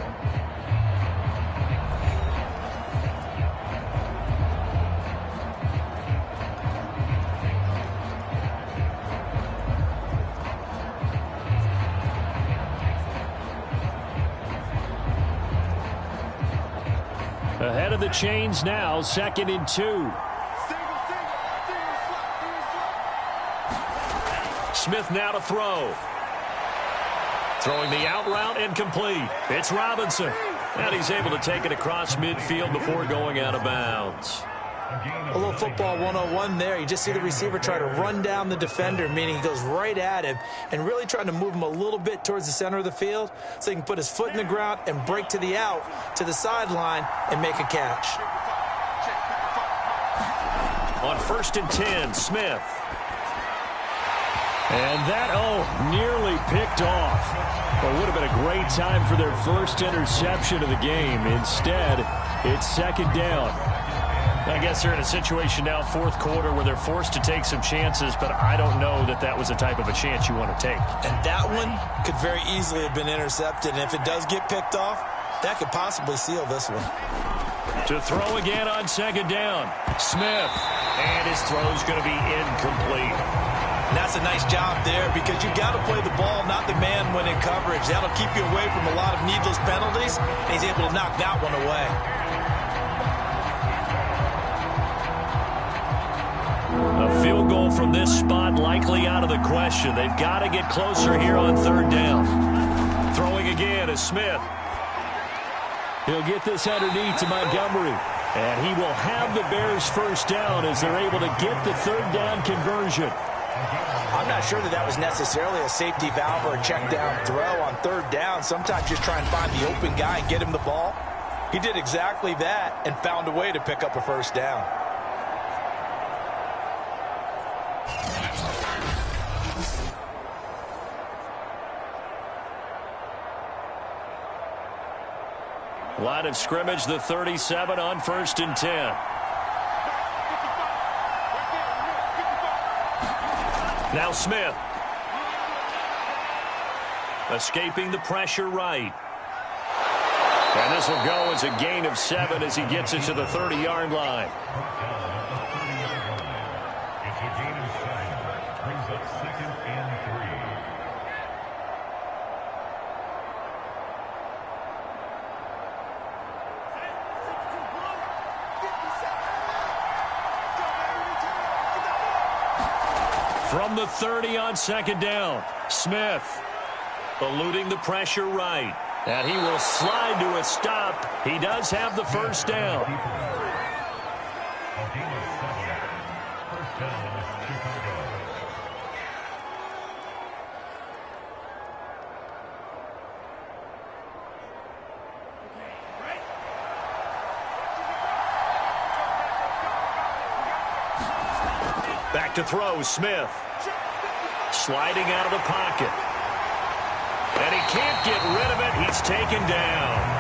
Ahead of the chains now, 2nd and 2. Smith now to throw. Throwing the out route incomplete. It's Robinson. And he's able to take it across midfield before going out of bounds. A little football 101 there. You just see the receiver try to run down the defender, meaning he goes right at him and really trying to move him a little bit towards the center of the field so he can put his foot in the ground and break to the out, to the sideline, and make a catch. On 1st and 10, Smith. And that, nearly picked off. Well, it would have been a great time for their first interception of the game. Instead, it's 2nd down. I guess they're in a situation now, 4th quarter, where they're forced to take some chances, but I don't know that that was the type of a chance you want to take. And that one could very easily have been intercepted, and if it does get picked off, that could possibly seal this one. To throw again on 2nd down, Smith, and his throw's going to be incomplete. And that's a nice job there because you've got to play the ball, not the man when in coverage. That'll keep you away from a lot of needless penalties, and he's able to knock that one away. A field goal from this spot likely out of the question. They've got to get closer here on 3rd down. Throwing again is Smith. He'll get this underneath to Montgomery. And he will have the Bears first down as they're able to get the 3rd down conversion. I'm not sure that was necessarily a safety valve or a check down throw on 3rd down. Sometimes just try and find the open guy and get him the ball. He did exactly that and found a way to pick up a first down. Line of scrimmage, the 37 on 1st and 10. Now Smith. Escaping the pressure right. And this will go as a gain of 7 as he gets it to the 30-yard line. It's a gain of 7. Brings up 2nd and 3. From the 30 on 2nd down, Smith eluding the pressure right. And he will slide to a stop. He does have the first down. First down, Chicago. Back to throw, Smith. Sliding out of the pocket. And he can't get rid of it. He's taken down.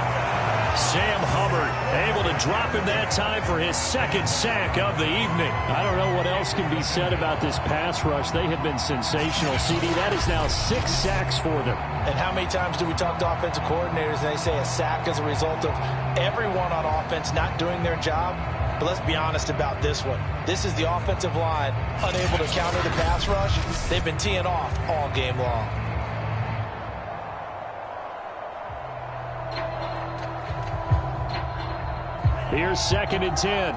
Sam Hubbard able to drop him that time for his second sack of the evening. I don't know what else can be said about this pass rush. They have been sensational, CD. That is now 6 sacks for them. And how many times do we talk to offensive coordinators and they say a sack is a result of everyone on offense not doing their job? But let's be honest about this one. This is the offensive line unable to counter the pass rush. They've been teeing off all game long. Here's 2nd and 10.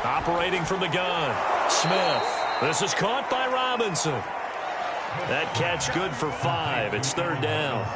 Operating from the gun, Smith. This is caught by Robinson. That catch good for 5. It's 3rd down.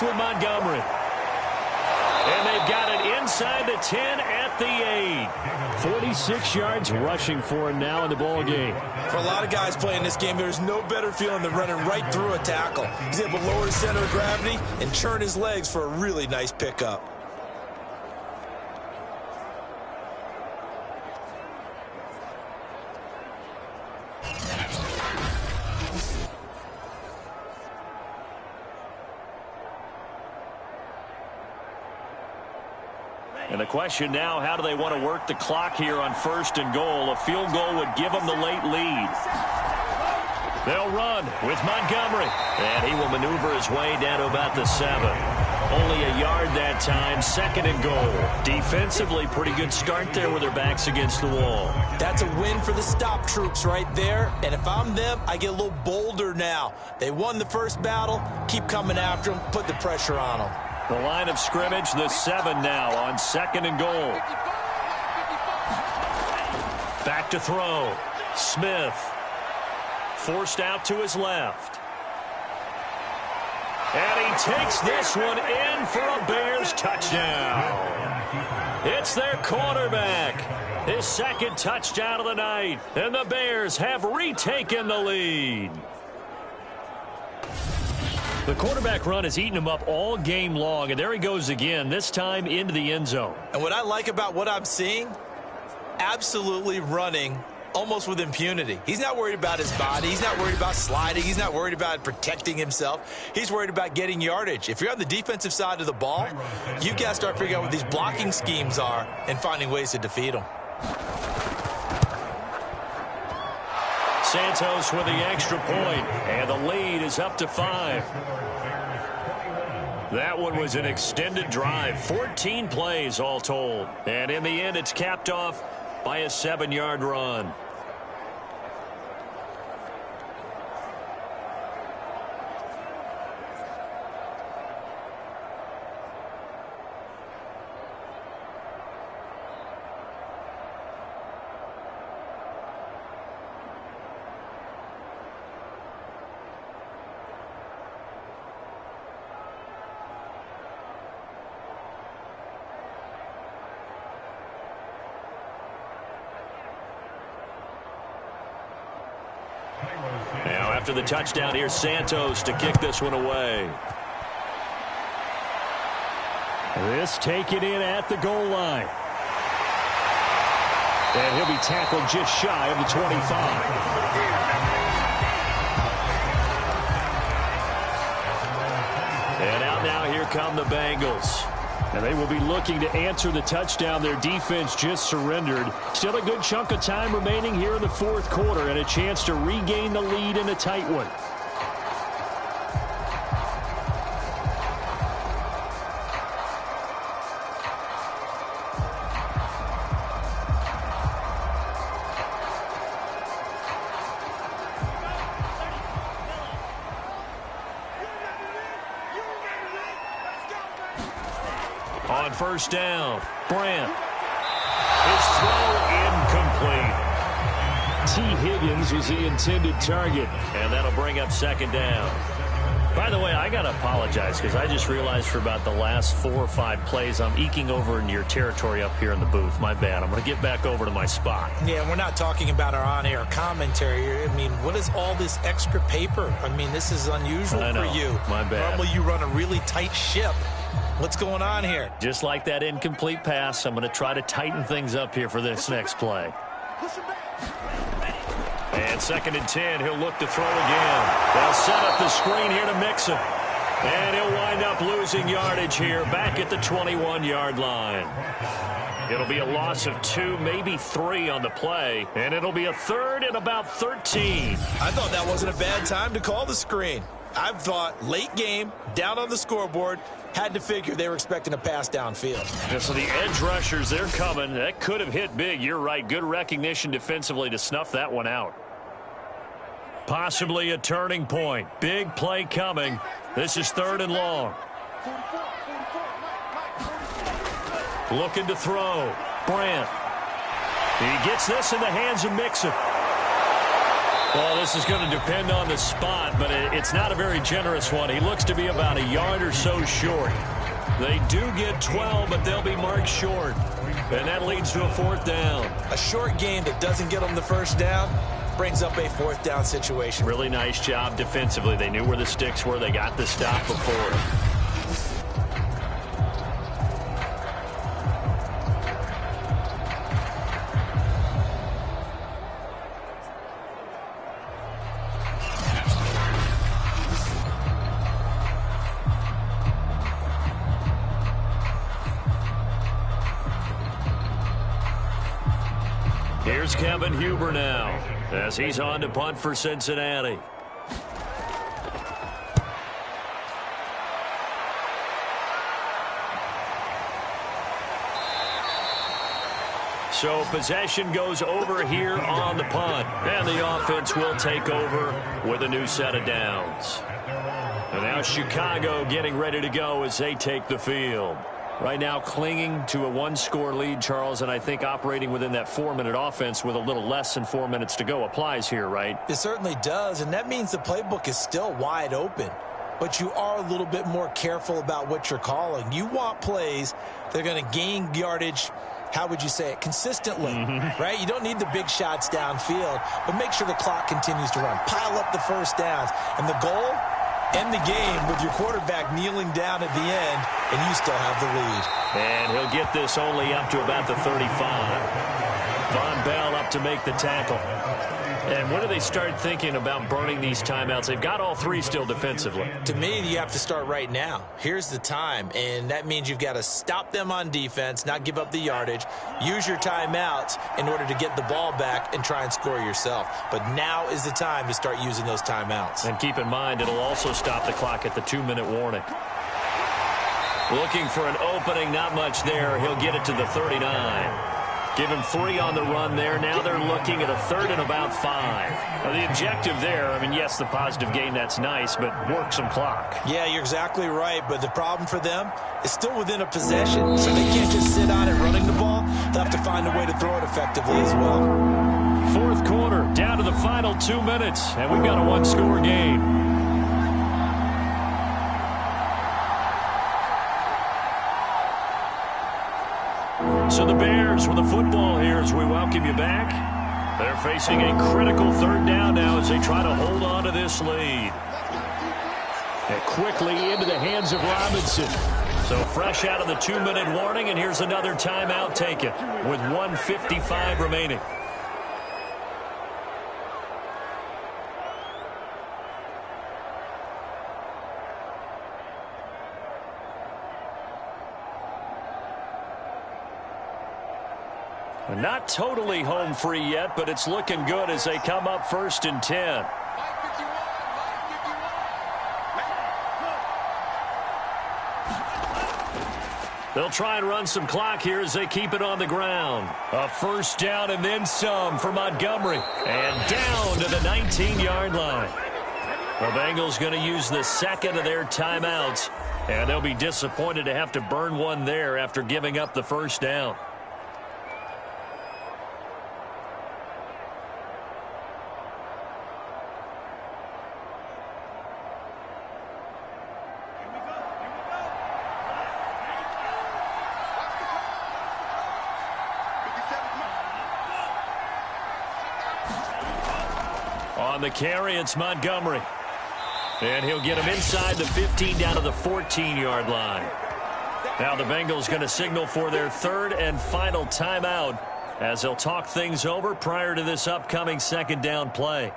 With Montgomery. And they've got it inside the 10 at the 8. 46 yards rushing for him now in the ball game. For a lot of guys playing this game, there's no better feeling than running right through a tackle. He's able to lower the center of gravity and churn his legs for a really nice pickup. And the question now, how do they want to work the clock here on 1st and goal? A field goal would give them the late lead. They'll run with Montgomery. And he will maneuver his way down to about the 7. Only a yard that time, 2nd and goal. Defensively, pretty good start there with their backs against the wall. That's a win for the stop troops right there. And if I'm them, I get a little bolder now. They won the first battle. Keep coming after them. Put the pressure on them. The line of scrimmage, the 7 now on 2nd and goal. Back to throw. Smith. Forced out to his left. And he takes this one in for a Bears touchdown. It's their quarterback. His 2nd touchdown of the night. And the Bears have retaken the lead. The quarterback run has eaten him up all game long, and there he goes again, this time into the end zone. And what I like about what I'm seeing, absolutely running almost with impunity. He's not worried about his body. He's not worried about sliding. He's not worried about protecting himself. He's worried about getting yardage. If you're on the defensive side of the ball, you got to start figuring out what these blocking schemes are and finding ways to defeat them. Santos with the extra point, and the lead is up to 5. That one was an extended drive, 14 plays all told. And in the end, it's capped off by a 7-yard run. Now after the touchdown, here's Santos to kick this one away. This taken in at the goal line. And he'll be tackled just shy of the 25. And out now, here come the Bengals. And they will be looking to answer the touchdown their defense just surrendered. Still a good chunk of time remaining here in the 4th quarter and a chance to regain the lead in a tight one. On first down, Brandt. His throw incomplete. T. Higgins was the intended target, and that'll bring up second down. By the way, I got to apologize because I just realized for about the last 4 or 5 plays, I'm eking over into your territory up here in the booth. My bad. I'm going to get back over to my spot. Yeah, we're not talking about our on-air commentary. I mean, what is all this extra paper? I mean, this is unusual for you. My bad. Normally you run a really tight ship. What's going on here? Just like that incomplete pass, I'm going to try to tighten things up here for this next play. And 2nd and 10, he'll look to throw again. They'll set up the screen here to mix him. And he'll wind up losing yardage here back at the 21-yard line. It'll be a loss of 2, maybe 3 on the play. And it'll be a 3rd and about 13. I thought that wasn't a bad time to call the screen. I thought late game, down on the scoreboard, had to figure they were expecting a pass downfield. Yeah, so the edge rushers, they're coming. That could have hit big. You're right. Good recognition defensively to snuff that one out. Possibly a turning point. Big play coming. This is 3rd and long. Looking to throw. Brandt. He gets this in the hands of Mixon. Well, this is going to depend on the spot, but it's not a very generous one. He looks to be about a yard or so short. They do get 12, but they'll be marked short. And that leads to a 4th down. A short game that doesn't get them the first down brings up a 4th down situation. Really nice job defensively. They knew where the sticks were. They got the stop before it. Here's Kevin Huber now as he's on to punt for Cincinnati. So possession goes over here on the punt, and the offense will take over with a new set of downs. And now Chicago getting ready to go as they take the field. Right now clinging to a 1-score lead, Charles, and I think operating within that 4-minute offense with a little less than 4 minutes to go applies here, right? It certainly does, and that means the playbook is still wide open. But you are a little bit more careful about what you're calling. You want plays that are going to gain yardage, how would you say it, consistently, right? You don't need the big shots downfield, but make sure the clock continues to run. Pile up the first downs, and the goal, end the game with your quarterback kneeling down at the end, and you still have the lead. And he'll get this only up to about the 35. Von Bell up to make the tackle. And when do they start thinking about burning these timeouts? They've got all 3 still defensively. To me, you have to start right now. Here's the time, and that means you've got to stop them on defense, not give up the yardage, use your timeouts in order to get the ball back and try and score yourself. But now is the time to start using those timeouts. And keep in mind, it'll also stop the clock at the 2-minute warning. Looking for an opening, not much there. He'll get it to the 39. Give him 3 on the run there. Now they're looking at a 3rd and about 5. Now the objective there, I mean, yes, the positive gain, that's nice, but work some clock. Yeah, you're exactly right, but the problem for them is still within a possession, so they can't just sit on it running the ball. They'll have to find a way to throw it effectively as well. 4th quarter, down to the final 2 minutes, and we've got a 1-score game. So the Bears with the football here as we welcome you back. They're facing a critical 3rd down now as they try to hold on to this lead. And quickly into the hands of Robinson. So fresh out of the 2-minute warning, and here's another timeout taken with 1:55 remaining. Not totally home free yet, but it's looking good as they come up 1st and 10. They'll try and run some clock here as they keep it on the ground. A 1st down and then some for Montgomery. And down to the 19-yard line. The Bengals going to use the 2nd of their timeouts And they'll be disappointed to have to burn one there after giving up the first down. On the carry, it's Montgomery. And he'll get him inside the 15 down to the 14-yard line. Now the Bengals going to signal for their third and final timeout as they'll talk things over prior to this upcoming second down play.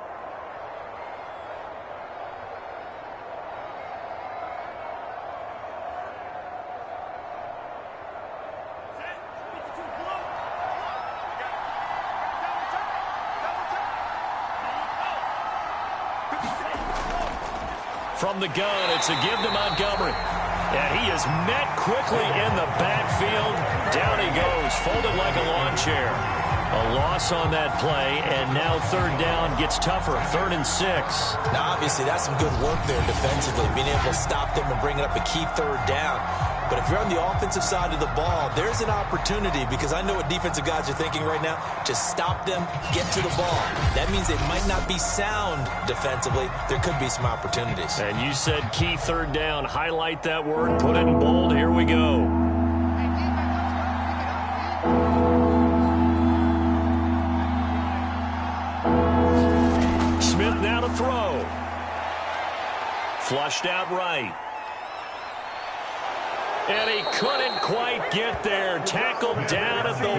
From the gun, it's a give to Montgomery. And he is met quickly in the backfield. Down he goes, folded like a lawn chair. A loss on that play, and now third down gets tougher, 3rd and 6. Now, obviously, that's some good work there defensively, being able to stop them and bring it up a key third down. But if you're on the offensive side of the ball, there's an opportunity, because I know what defensive guys are thinking right now. Just stop them, get to the ball. That means they might not be sound defensively. There could be some opportunities. And you said key third down. Highlight that word, put it in bold. Here we go. Smith now to throw. Flushed out right. And he couldn't quite get there. Tackled down at the 1.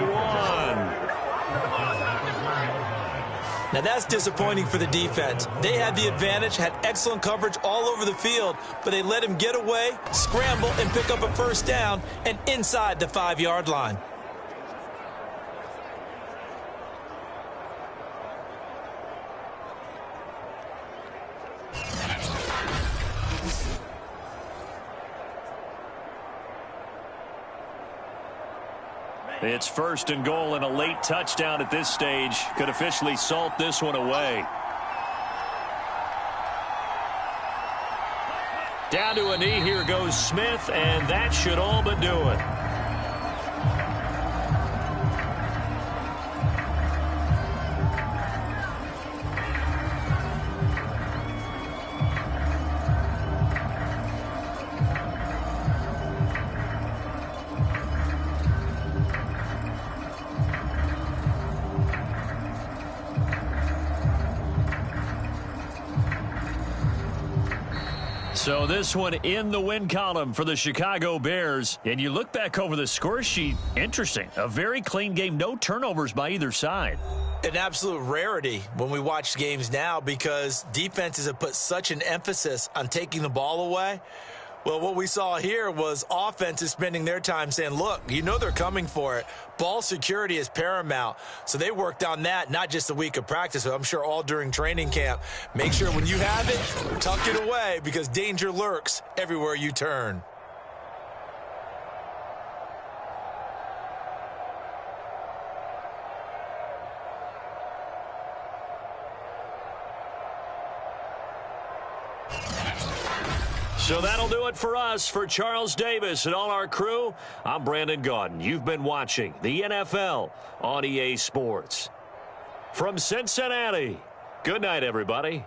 Now that's disappointing for the defense. They had the advantage, had excellent coverage all over the field, but they let him get away, scramble, and pick up a first down, and inside the 5-yard line. It's 1st and goal, and a late touchdown at this stage could officially salt this one away. Down to a knee, here goes Smith, and that should all but do it. So this one in the win column for the Chicago Bears. And you look back over the score sheet, interesting. A very clean game, no turnovers by either side. An absolute rarity when we watch games now, because defenses have put such an emphasis on taking the ball away. Well, what we saw here was offenses spending their time saying, look, you know they're coming for it. Ball security is paramount. So they worked on that, not just a week of practice, but I'm sure all during training camp. Make sure when you have it, tuck it away, because danger lurks everywhere you turn. So that'll do it for us. For Charles Davis and all our crew, I'm Brandon Gaudin. You've been watching the NFL on EA Sports. From Cincinnati, good night, everybody.